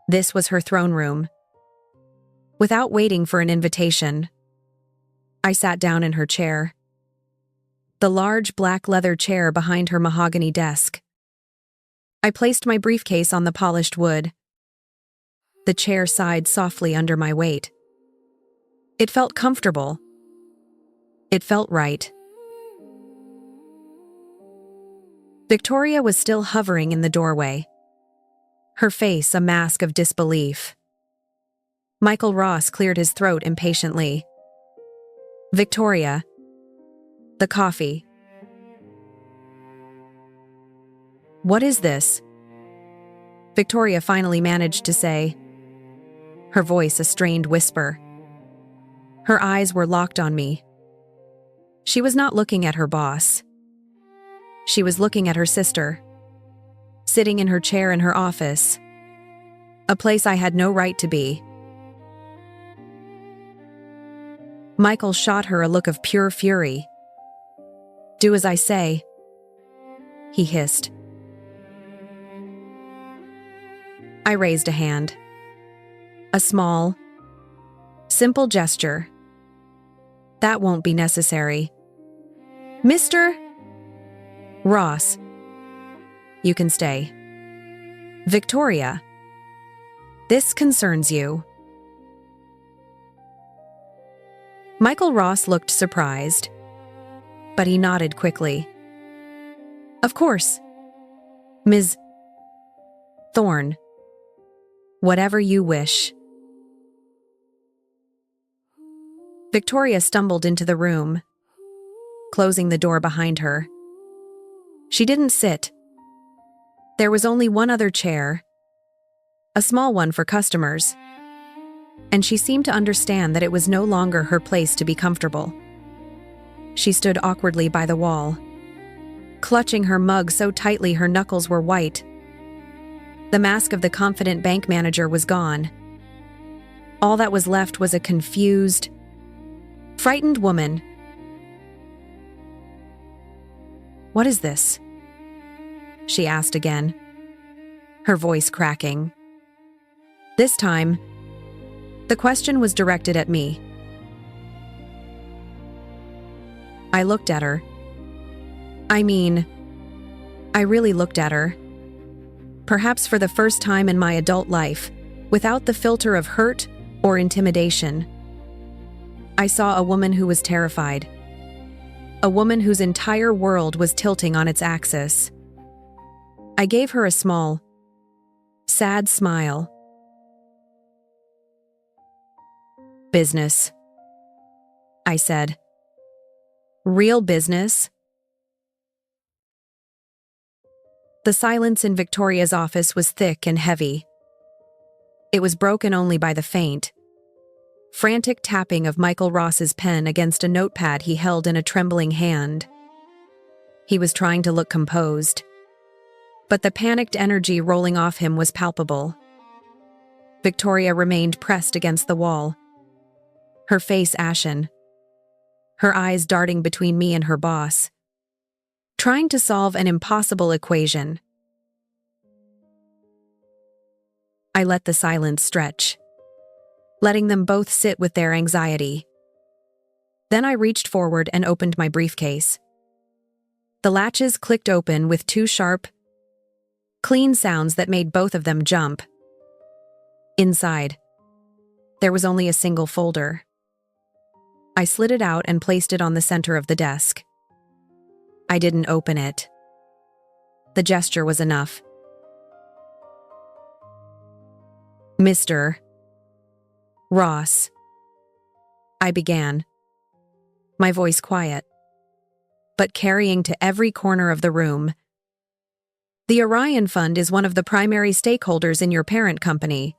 This was her throne room. Without waiting for an invitation, I sat down in her chair, the large black leather chair behind her mahogany desk. I placed my briefcase on the polished wood. The chair sighed softly under my weight. It felt comfortable. It felt right. Victoria was still hovering in the doorway, her face a mask of disbelief. Michael Ross cleared his throat impatiently. "Victoria, the coffee." "What is this?" Victoria finally managed to say, her voice a strained whisper. Her eyes were locked on me. She was not looking at her boss. She was looking at her sister, sitting in her chair in her office, a place I had no right to be. Michael shot her a look of pure fury. "Do as I say," he hissed. I raised a hand. A small, simple gesture. "That won't be necessary. Mr. Ross, you can stay." "Victoria, this concerns you." Michael Ross looked surprised, but he nodded quickly. "Of course, Ms. Thorne." Whatever you wish. Victoria stumbled into the room, closing the door behind her. She didn't sit. There was only one other chair, a small one for customers, and she seemed to understand that it was no longer her place to be comfortable. She stood awkwardly by the wall, clutching her mug so tightly her knuckles were white. The mask of the confident bank manager was gone. All that was left was a confused, frightened woman. "What is this?" she asked again, her voice cracking. This time, the question was directed at me. I looked at her. I really looked at her. Perhaps for the first time in my adult life, without the filter of hurt or intimidation. I saw a woman who was terrified. A woman whose entire world was tilting on its axis. I gave her a small, sad smile. "Business," I said. "Real business?" The silence in Victoria's office was thick and heavy. It was broken only by the faint, frantic tapping of Michael Ross's pen against a notepad he held in a trembling hand. He was trying to look composed, but the panicked energy rolling off him was palpable. Victoria remained pressed against the wall, her face ashen, her eyes darting between me and her boss, trying to solve an impossible equation. I let the silence stretch, letting them both sit with their anxiety. Then I reached forward and opened my briefcase. The latches clicked open with two sharp, clean sounds that made both of them jump. Inside, there was only a single folder. I slid it out and placed it on the center of the desk. I didn't open it. The gesture was enough. "Mr. Ross," I began, my voice quiet, but carrying to every corner of the room. "The Orion Fund is one of the primary stakeholders in your parent company,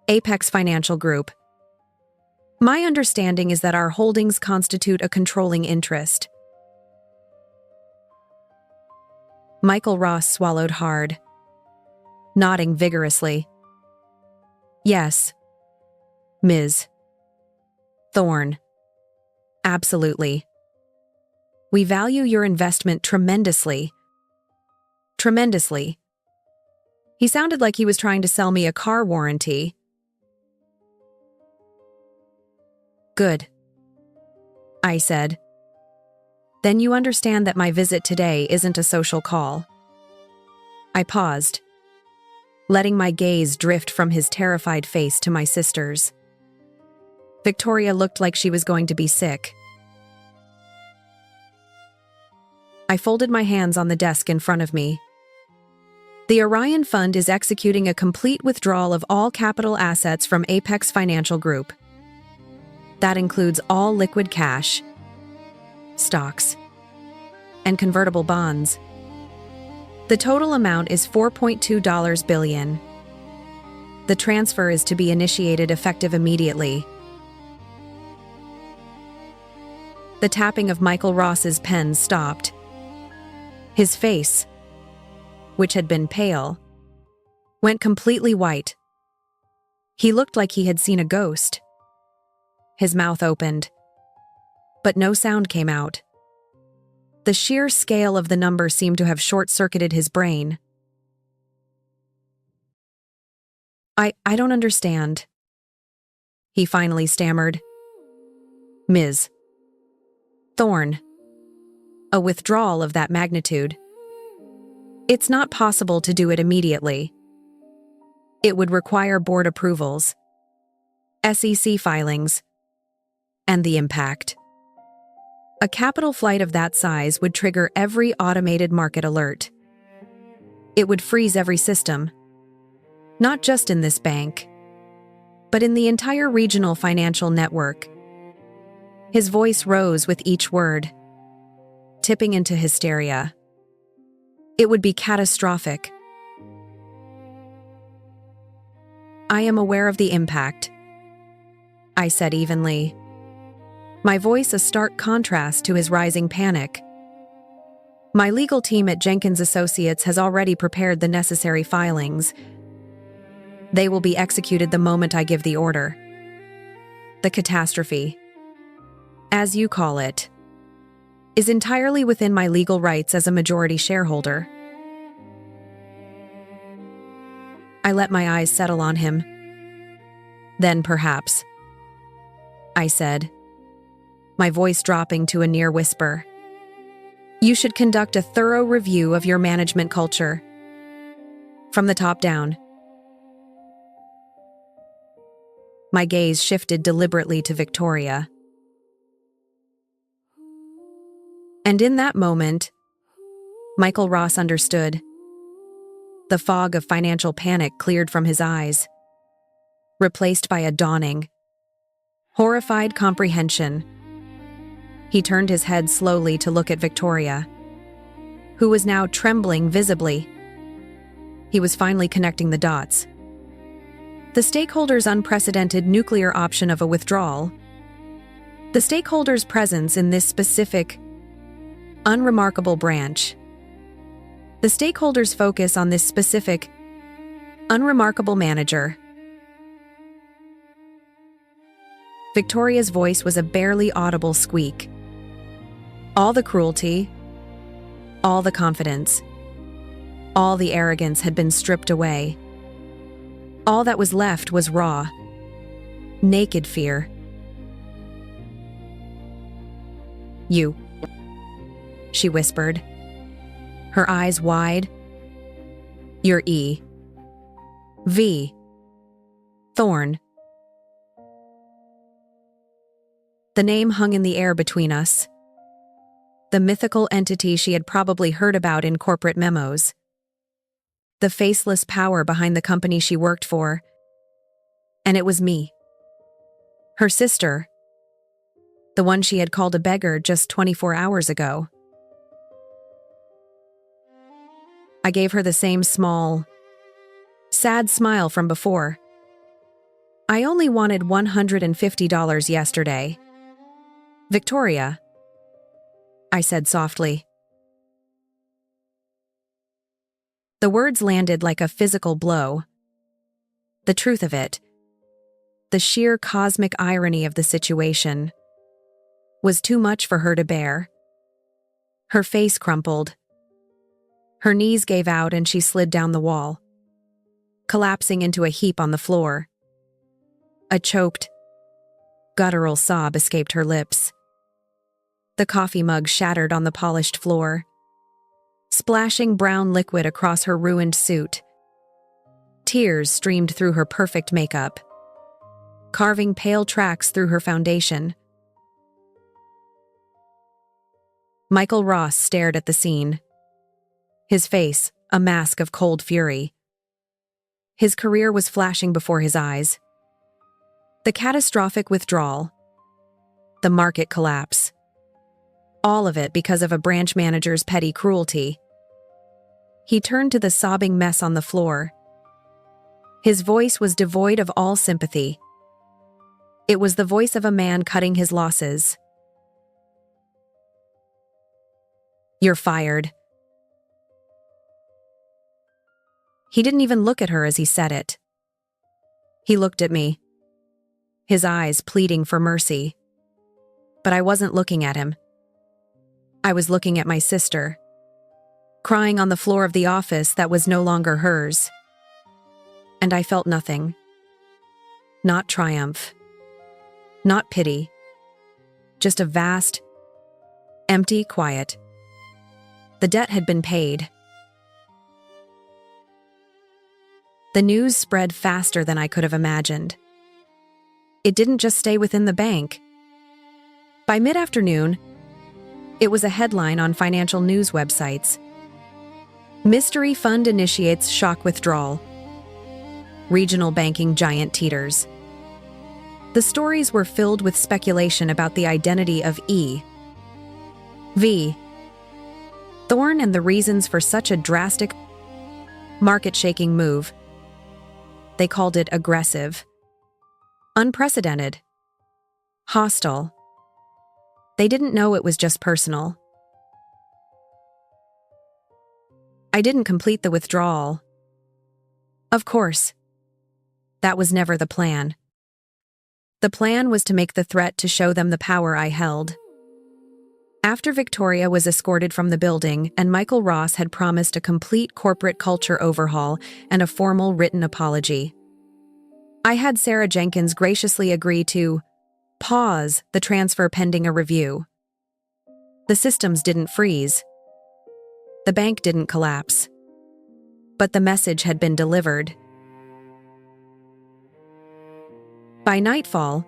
Apex Financial Group. My understanding is that our holdings constitute a controlling interest." Michael Ross swallowed hard, nodding vigorously. "Yes, Ms. Thorne. Absolutely. We value your investment tremendously. Tremendously." He sounded like he was trying to sell me a car warranty. "Good," I said. "Then you understand that my visit today isn't a social call." I paused, letting my gaze drift from his terrified face to my sister's. Victoria looked like she was going to be sick. I folded my hands on the desk in front of me. "The Orion Fund is executing a complete withdrawal of all capital assets from Apex Financial Group. That includes all liquid cash, stocks, and convertible bonds. The total amount is $4.2 billion. The transfer is to be initiated effective immediately." The tapping of Michael Ross's pen stopped. His face, which had been pale, went completely white. He looked like he had seen a ghost. His mouth opened, but no sound came out. The sheer scale of the number seemed to have short-circuited his brain. I don't understand," he finally stammered. "Ms. Thorne, a withdrawal of that magnitude. It's not possible to do it immediately. It would require board approvals, SEC filings, and the impact. A capital flight of that size would trigger every automated market alert. It would freeze every system. Not just in this bank, but in the entire regional financial network. His voice rose with each word, tipping into hysteria. It would be catastrophic. I am aware of the impact, I said evenly, my voice a stark contrast to his rising panic. My legal team at Jenkins Associates has already prepared the necessary filings. They will be executed the moment I give the order. The catastrophe, as you call it, is entirely within my legal rights as a majority shareholder. I let my eyes settle on him. Then perhaps, I said, my voice dropping to a near whisper, you should conduct a thorough review of your management culture, from the top down. My gaze shifted deliberately to Victoria. And in that moment, Michael Ross understood. The fog of financial panic cleared from his eyes, replaced by a dawning, horrified comprehension. He turned his head slowly to look at Victoria, who was now trembling visibly. He was finally connecting the dots. The stakeholders' unprecedented nuclear option of a withdrawal, the stakeholders' presence in this specific, unremarkable branch, the stakeholders' focus on this specific, unremarkable manager. Victoria's voice was a barely audible squeak. All the cruelty, all the confidence, all the arrogance had been stripped away. All that was left was raw, naked fear. You, she whispered, her eyes wide. You're E. V. Thorn. The name hung in the air between us. The mythical entity she had probably heard about in corporate memos. The faceless power behind the company she worked for. And it was me. Her sister. The one she had called a beggar just 24 hours ago. I gave her the same small, sad smile from before. I only wanted $150 yesterday. Victoria, I said softly. The words landed like a physical blow. The truth of it, the sheer cosmic irony of the situation, was too much for her to bear. Her face crumpled. Her knees gave out and she slid down the wall, collapsing into a heap on the floor. A choked, guttural sob escaped her lips. The coffee mug shattered on the polished floor, splashing brown liquid across her ruined suit. Tears streamed through her perfect makeup, carving pale tracks through her foundation. Michael Ross stared at the scene, his face a mask of cold fury. His career was flashing before his eyes. The catastrophic withdrawal, the market collapse, all of it because of a branch manager's petty cruelty. He turned to the sobbing mess on the floor. His voice was devoid of all sympathy. It was the voice of a man cutting his losses. You're fired. He didn't even look at her as he said it. He looked at me, his eyes pleading for mercy. But I wasn't looking at him. I was looking at my sister, crying on the floor of the office that was no longer hers. And I felt nothing. Not triumph. Not pity. Just a vast, empty quiet. The debt had been paid. The news spread faster than I could have imagined. It didn't just stay within the bank. By mid-afternoon, it was a headline on financial news websites. Mystery fund initiates shock withdrawal. regional banking giant teeters. The stories were filled with speculation about the identity of E.V. Thorne and the reasons for such a drastic, market-shaking move. They called it aggressive, unprecedented, hostile. They didn't know it was just personal. I didn't complete the withdrawal. Of course. That was never the plan. The plan was to make the threat to show them the power I held. After Victoria was escorted from the building and Michael Ross had promised a complete corporate culture overhaul and a formal written apology, I had Sarah Jenkins graciously agree to pause the transfer pending a review. The systems didn't freeze. The bank didn't collapse. But the message had been delivered. By nightfall,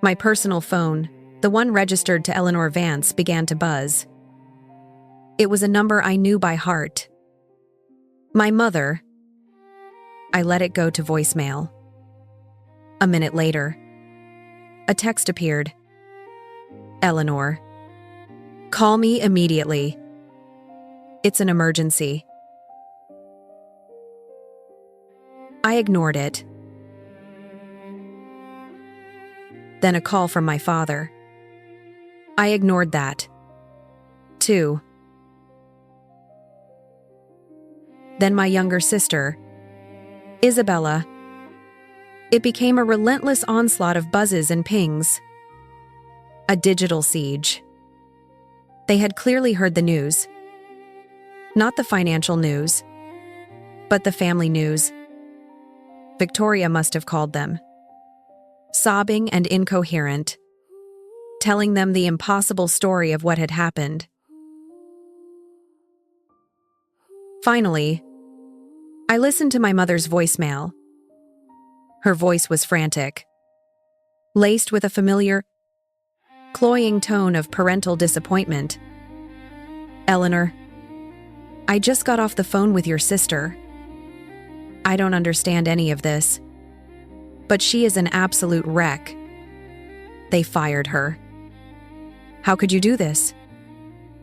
my personal phone, the one registered to Eleanor Vance, began to buzz. It was a number I knew by heart. My mother. I let it go to voicemail. A minute later, a text appeared. Eleanor. Call me immediately. It's an emergency. I ignored it. Then a call from my father. I ignored that, too. Then my younger sister, Isabella. It became a relentless onslaught of buzzes and pings. A digital siege. They had clearly heard the news. Not the financial news, but the family news. Victoria must have called them. Sobbing and incoherent, telling them the impossible story of what had happened. Finally, I listened to my mother's voicemail. Her voice was frantic, laced with a familiar, cloying tone of parental disappointment. Eleanor, I just got off the phone with your sister. I don't understand any of this. But she is an absolute wreck. They fired her. How could you do this?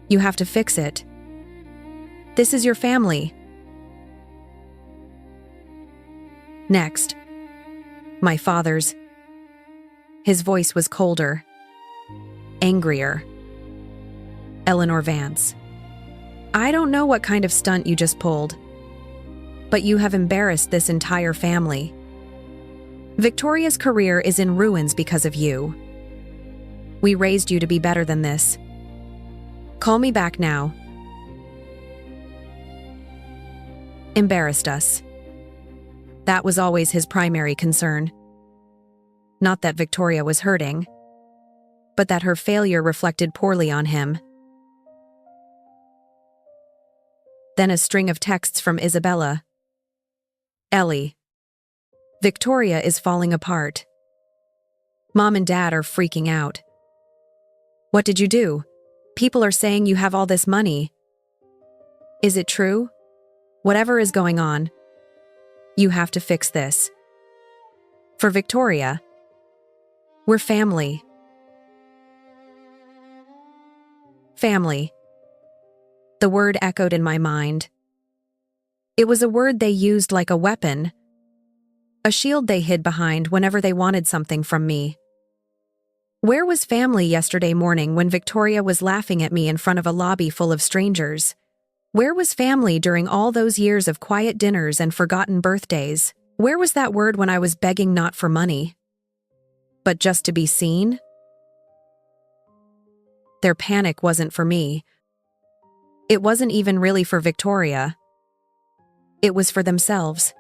You have to fix it. This is your family. Next, my father's. His voice was colder, angrier. Eleanor Vance. I don't know what kind of stunt you just pulled, but you have embarrassed this entire family. Victoria's career is in ruins because of you. We raised you to be better than this. Call me back now. Embarrassed us. That was always his primary concern. Not that Victoria was hurting, but that her failure reflected poorly on him. Then a string of texts from Isabella. Ellie. Victoria is falling apart. Mom and Dad are freaking out. What did you do? People are saying you have all this money. Is it true? Whatever is going on, you have to fix this. For Victoria, we're family. Family. The word echoed in my mind. It was a word they used like a weapon. A shield they hid behind whenever they wanted something from me. Where was family yesterday morning when Victoria was laughing at me in front of a lobby full of strangers? Where was family during all those years of quiet dinners and forgotten birthdays? Where was that word when I was begging not for money, but just to be seen? Their panic wasn't for me. It wasn't even really for Victoria. It was for themselves.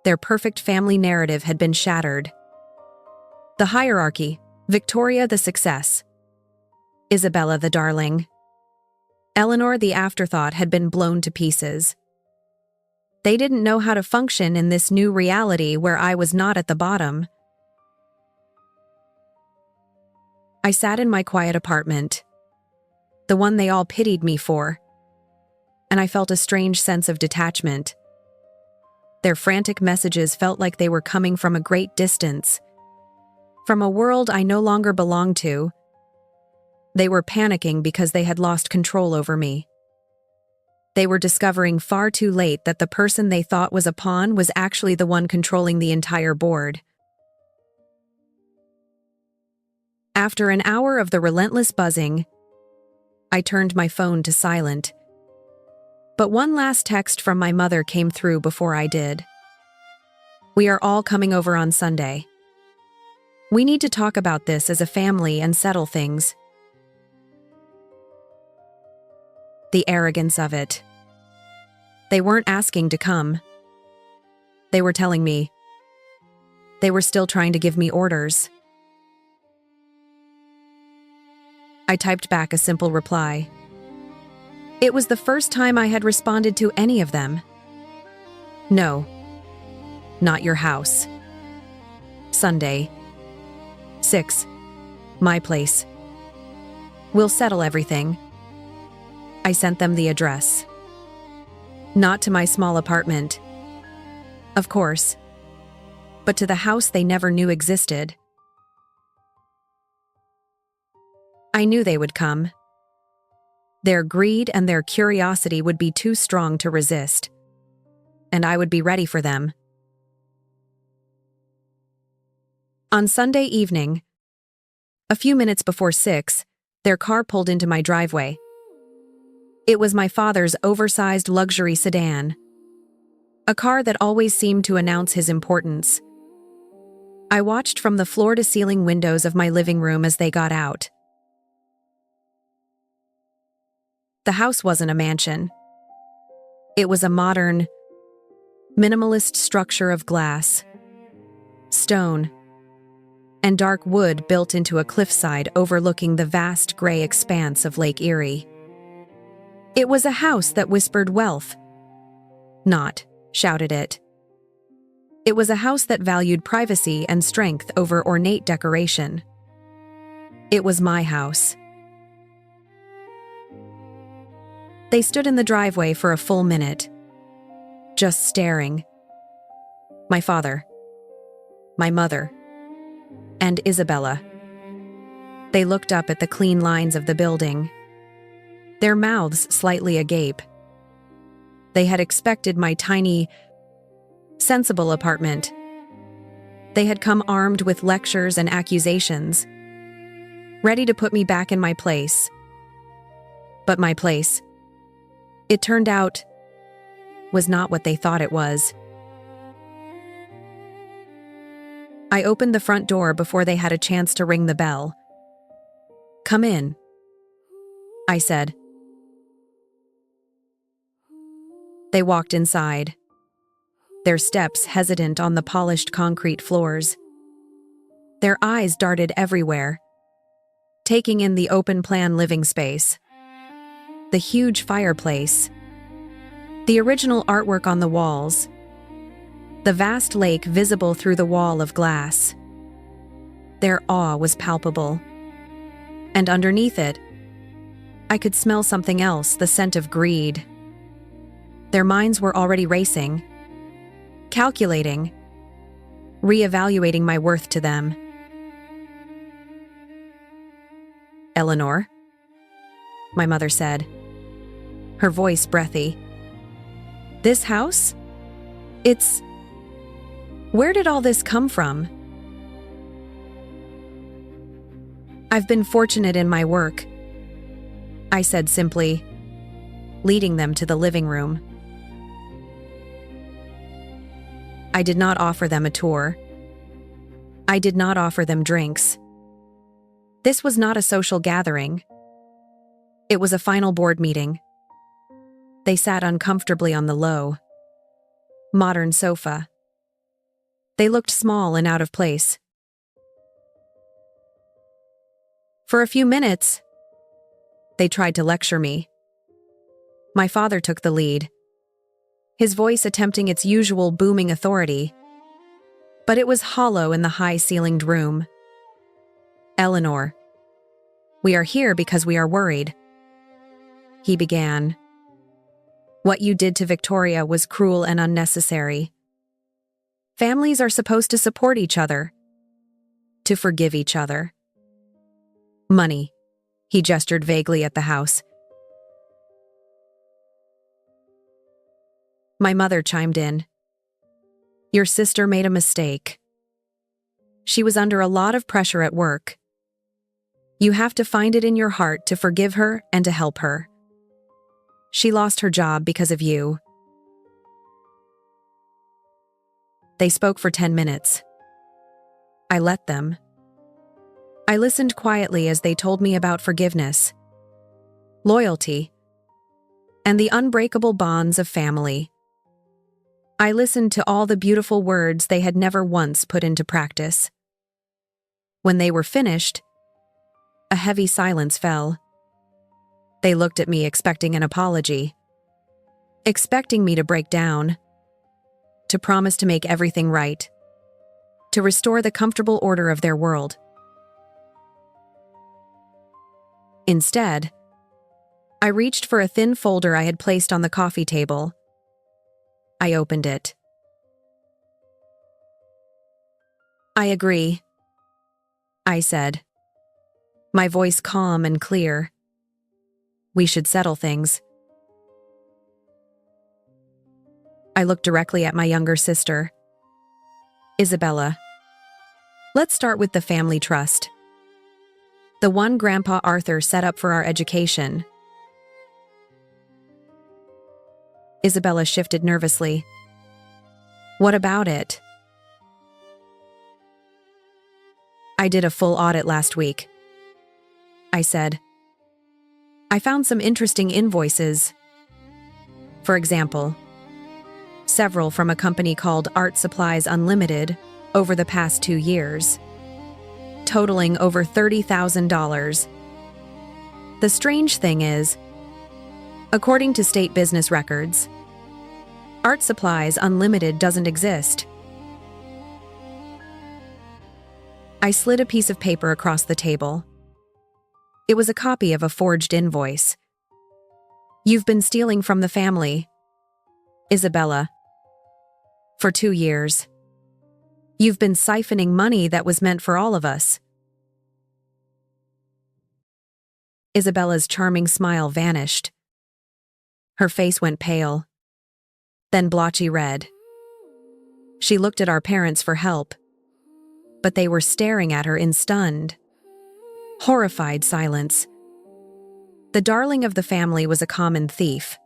Their perfect family narrative had been shattered. The hierarchy, Victoria the success, Isabella the darling, Eleanor the afterthought, had been blown to pieces. They didn't know how to function in this new reality where I was not at the bottom. I sat in my quiet apartment, the one they all pitied me for, and I felt a strange sense of detachment. Their frantic messages felt like they were coming from a great distance, from a world I no longer belonged to. They were panicking because they had lost control over me. They were discovering far too late that the person they thought was a pawn was actually the one controlling the entire board. After an hour of the relentless buzzing, I turned my phone to silent. But one last text from my mother came through before I did. "We are all coming over on Sunday. We need to talk about this as a family and settle things." The arrogance of it. They weren't asking to come. They were telling me. They were still trying to give me orders. I typed back a simple reply. It was the first time I had responded to any of them. "No, not your house. Sunday. 6. My place. We'll settle everything." I sent them the address. Not to my small apartment, of course, but to the house they never knew existed. I knew they would come. Their greed and their curiosity would be too strong to resist, and I would be ready for them. On Sunday evening, a few minutes before 6, their car pulled into my driveway. It was my father's oversized luxury sedan, a car that always seemed to announce his importance. I watched from the floor-to-ceiling windows of my living room as they got out. The house wasn't a mansion. It was a modern, minimalist structure of glass, stone, and dark wood built into a cliffside overlooking the vast gray expanse of Lake Erie. It was a house that whispered wealth, not shouted it. It was a house that valued privacy and strength over ornate decoration. It was my house. They stood in the driveway for a full minute, just staring. My father, my mother, and Isabella. They looked up at the clean lines of the building, their mouths slightly agape. They had expected my tiny, sensible apartment. They had come armed with lectures and accusations, ready to put me back in my place. But my place, it turned out, was not what they thought it was. I opened the front door before they had a chance to ring the bell. "Come in," I said. They walked inside, their steps hesitant on the polished concrete floors. Their eyes darted everywhere, taking in the open-plan living space, the huge fireplace, the original artwork on the walls, the vast lake visible through the wall of glass. Their awe was palpable, and underneath it, I could smell something else, the scent of greed. Their minds were already racing, calculating, reevaluating my worth to them. "Eleanor," my mother said, her voice breathy. "This house? Where did all this come from?" "I've been fortunate in my work," I said simply, leading them to the living room. I did not offer them a tour. I did not offer them drinks. This was not a social gathering. It was a final board meeting. They sat uncomfortably on the low, modern sofa. They looked small and out of place. For a few minutes, they tried to lecture me. My father took the lead, his voice attempting its usual booming authority, but it was hollow in the high-ceilinged room. "Eleanor, we are here because we are worried," he began. "What you did to Victoria was cruel and unnecessary. Families are supposed to support each other, to forgive each other. Money. He gestured vaguely at the house. My mother chimed in. Your sister made a mistake. She was under a lot of pressure at work. You have to find it in your heart to forgive her and to help her. She lost her job because of you. They spoke for 10 minutes. I let them. I listened quietly as they told me about forgiveness, loyalty, and the unbreakable bonds of family. I listened to all the beautiful words they had never once put into practice. When they were finished, a heavy silence fell. They looked at me expecting an apology, expecting me to break down, to promise to make everything right, to restore the comfortable order of their world. Instead, I reached for a thin folder I had placed on the coffee table. I opened it. I agree, I said, my voice calm and clear. We should settle things. I looked directly at my younger sister. Isabella. Let's start with the family trust. The one Grandpa Arthur set up for our education. Isabella shifted nervously. What about it? I did a full audit last week, I said. I found some interesting invoices. For example, several from a company called Art Supplies Unlimited over the past 2 years, totaling over $30,000. The strange thing is, according to state business records, Art Supplies Unlimited doesn't exist. I slid a piece of paper across the table. It was a copy of a forged invoice. You've been stealing from the family, Isabella, for 2 years. You've been siphoning money that was meant for all of us. Isabella's charming smile vanished. Her face went pale, then blotchy red. She looked at our parents for help, but they were staring at her in stunned, horrified silence. The darling of the family was a common thief.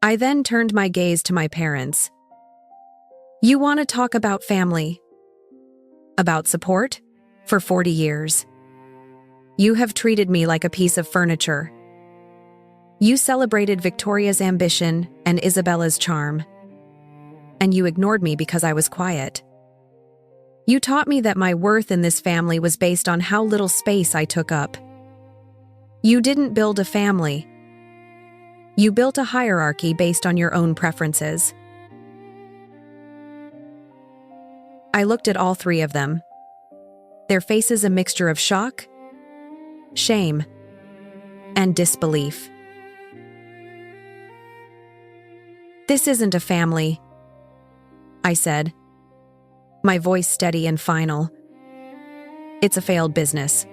I then turned my gaze to my parents. You want to talk about family? About support? For 40 years. You have treated me like a piece of furniture. You celebrated Victoria's ambition and Isabella's charm. And you ignored me because I was quiet. You taught me that my worth in this family was based on how little space I took up. You didn't build a family. You built a hierarchy based on your own preferences. I looked at all 3 of them, their faces a mixture of shock, shame, and disbelief. This isn't a family, I said, my voice steady and final. It's a failed business.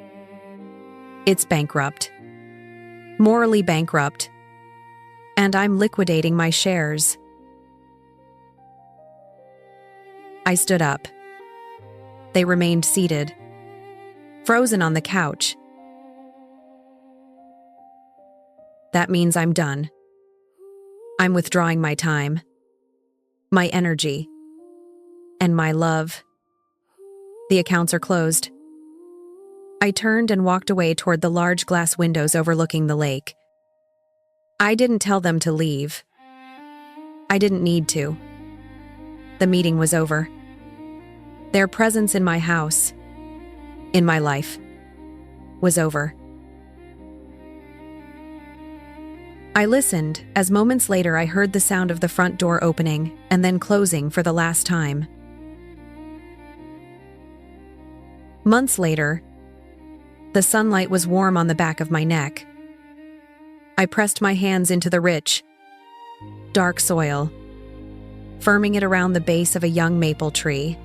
It's bankrupt. Morally bankrupt. And I'm liquidating my shares. I stood up. They remained seated, frozen on the couch. That means I'm done. I'm withdrawing my time, my energy, and my love. The accounts are closed. I turned and walked away toward the large glass windows overlooking the lake. I didn't tell them to leave. I didn't need to. The meeting was over. Their presence in my house, in my life, was over. I listened as moments later I heard the sound of the front door opening and then closing for the last time. Months later, the sunlight was warm on the back of my neck. I pressed my hands into the rich, dark soil, firming it around the base of a young maple tree.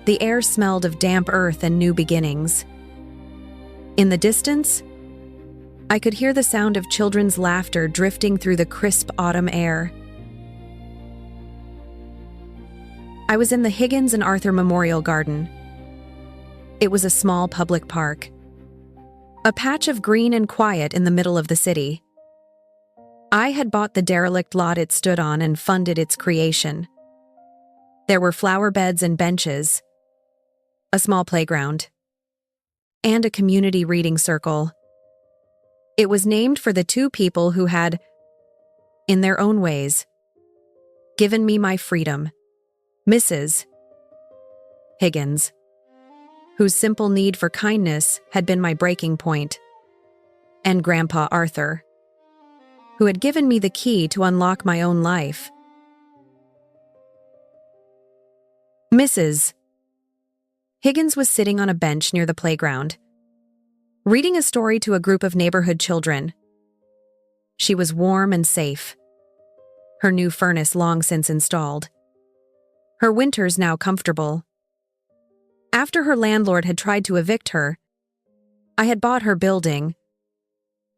The air smelled of damp earth and new beginnings. In the distance, I could hear the sound of children's laughter drifting through the crisp autumn air. I was in the Higgins and Arthur Memorial Garden. It was a small public park, a patch of green and quiet in the middle of the city. I had bought the derelict lot it stood on and funded its creation. There were flower beds and benches, a small playground, and a community reading circle. It was named for the two people who had, in their own ways, given me my freedom: Mrs. Higgins, whose simple need for kindness had been my breaking point, and Grandpa Arthur, who had given me the key to unlock my own life. Mrs. Higgins was sitting on a bench near the playground, reading a story to a group of neighborhood children. She was warm and safe, her new furnace long since installed, her winters now comfortable. After her landlord had tried to evict her, I had bought her building,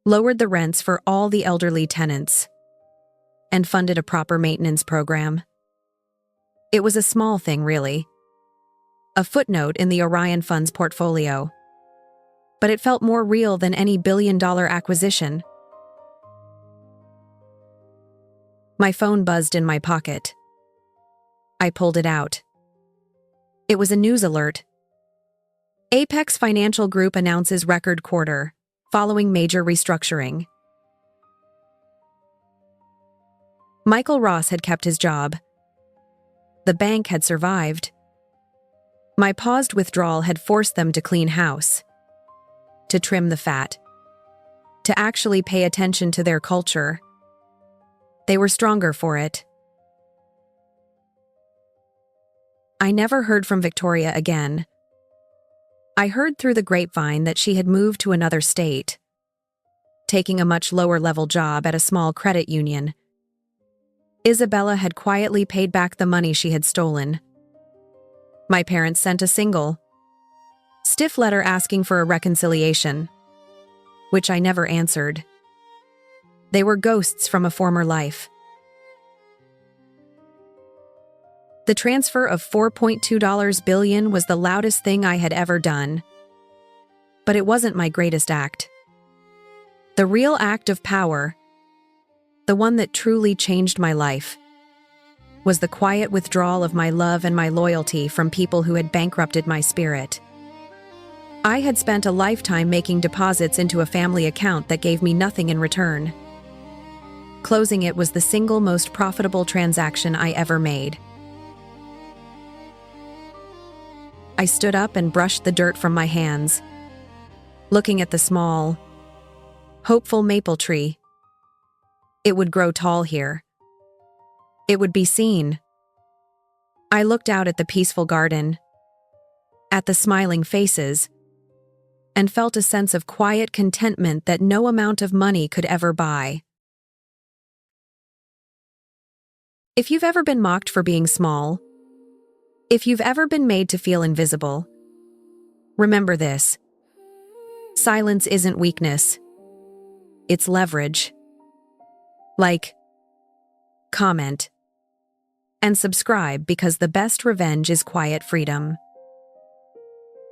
lowered the rents for all the elderly tenants, and funded a proper maintenance program. It was a small thing, really, a footnote in the Orion Fund's portfolio, but it felt more real than any billion-dollar acquisition. My phone buzzed in my pocket. I pulled it out. It was a news alert. Apex Financial Group announces record quarter, following major restructuring. Michael Ross had kept his job. The bank had survived. My paused withdrawal had forced them to clean house, to trim the fat, to actually pay attention to their culture. They were stronger for it. I never heard from Victoria again. I heard through the grapevine that she had moved to another state, taking a much lower-level job at a small credit union. Isabella had quietly paid back the money she had stolen. My parents sent a single, stiff letter asking for a reconciliation, which I never answered. They were ghosts from a former life. The transfer of $4.2 billion was the loudest thing I had ever done. But it wasn't my greatest act. The real act of power, the one that truly changed my life, was the quiet withdrawal of my love and my loyalty from people who had bankrupted my spirit. I had spent a lifetime making deposits into a family account that gave me nothing in return. Closing it was the single most profitable transaction I ever made. I stood up and brushed the dirt from my hands, looking at the small, hopeful maple tree. It would grow tall here. It would be seen. I looked out at the peaceful garden, at the smiling faces, and felt a sense of quiet contentment that no amount of money could ever buy. If you've ever been mocked for being small, if you've ever been made to feel invisible, remember this: silence isn't weakness, it's leverage. Like, comment, and subscribe, because the best revenge is quiet freedom.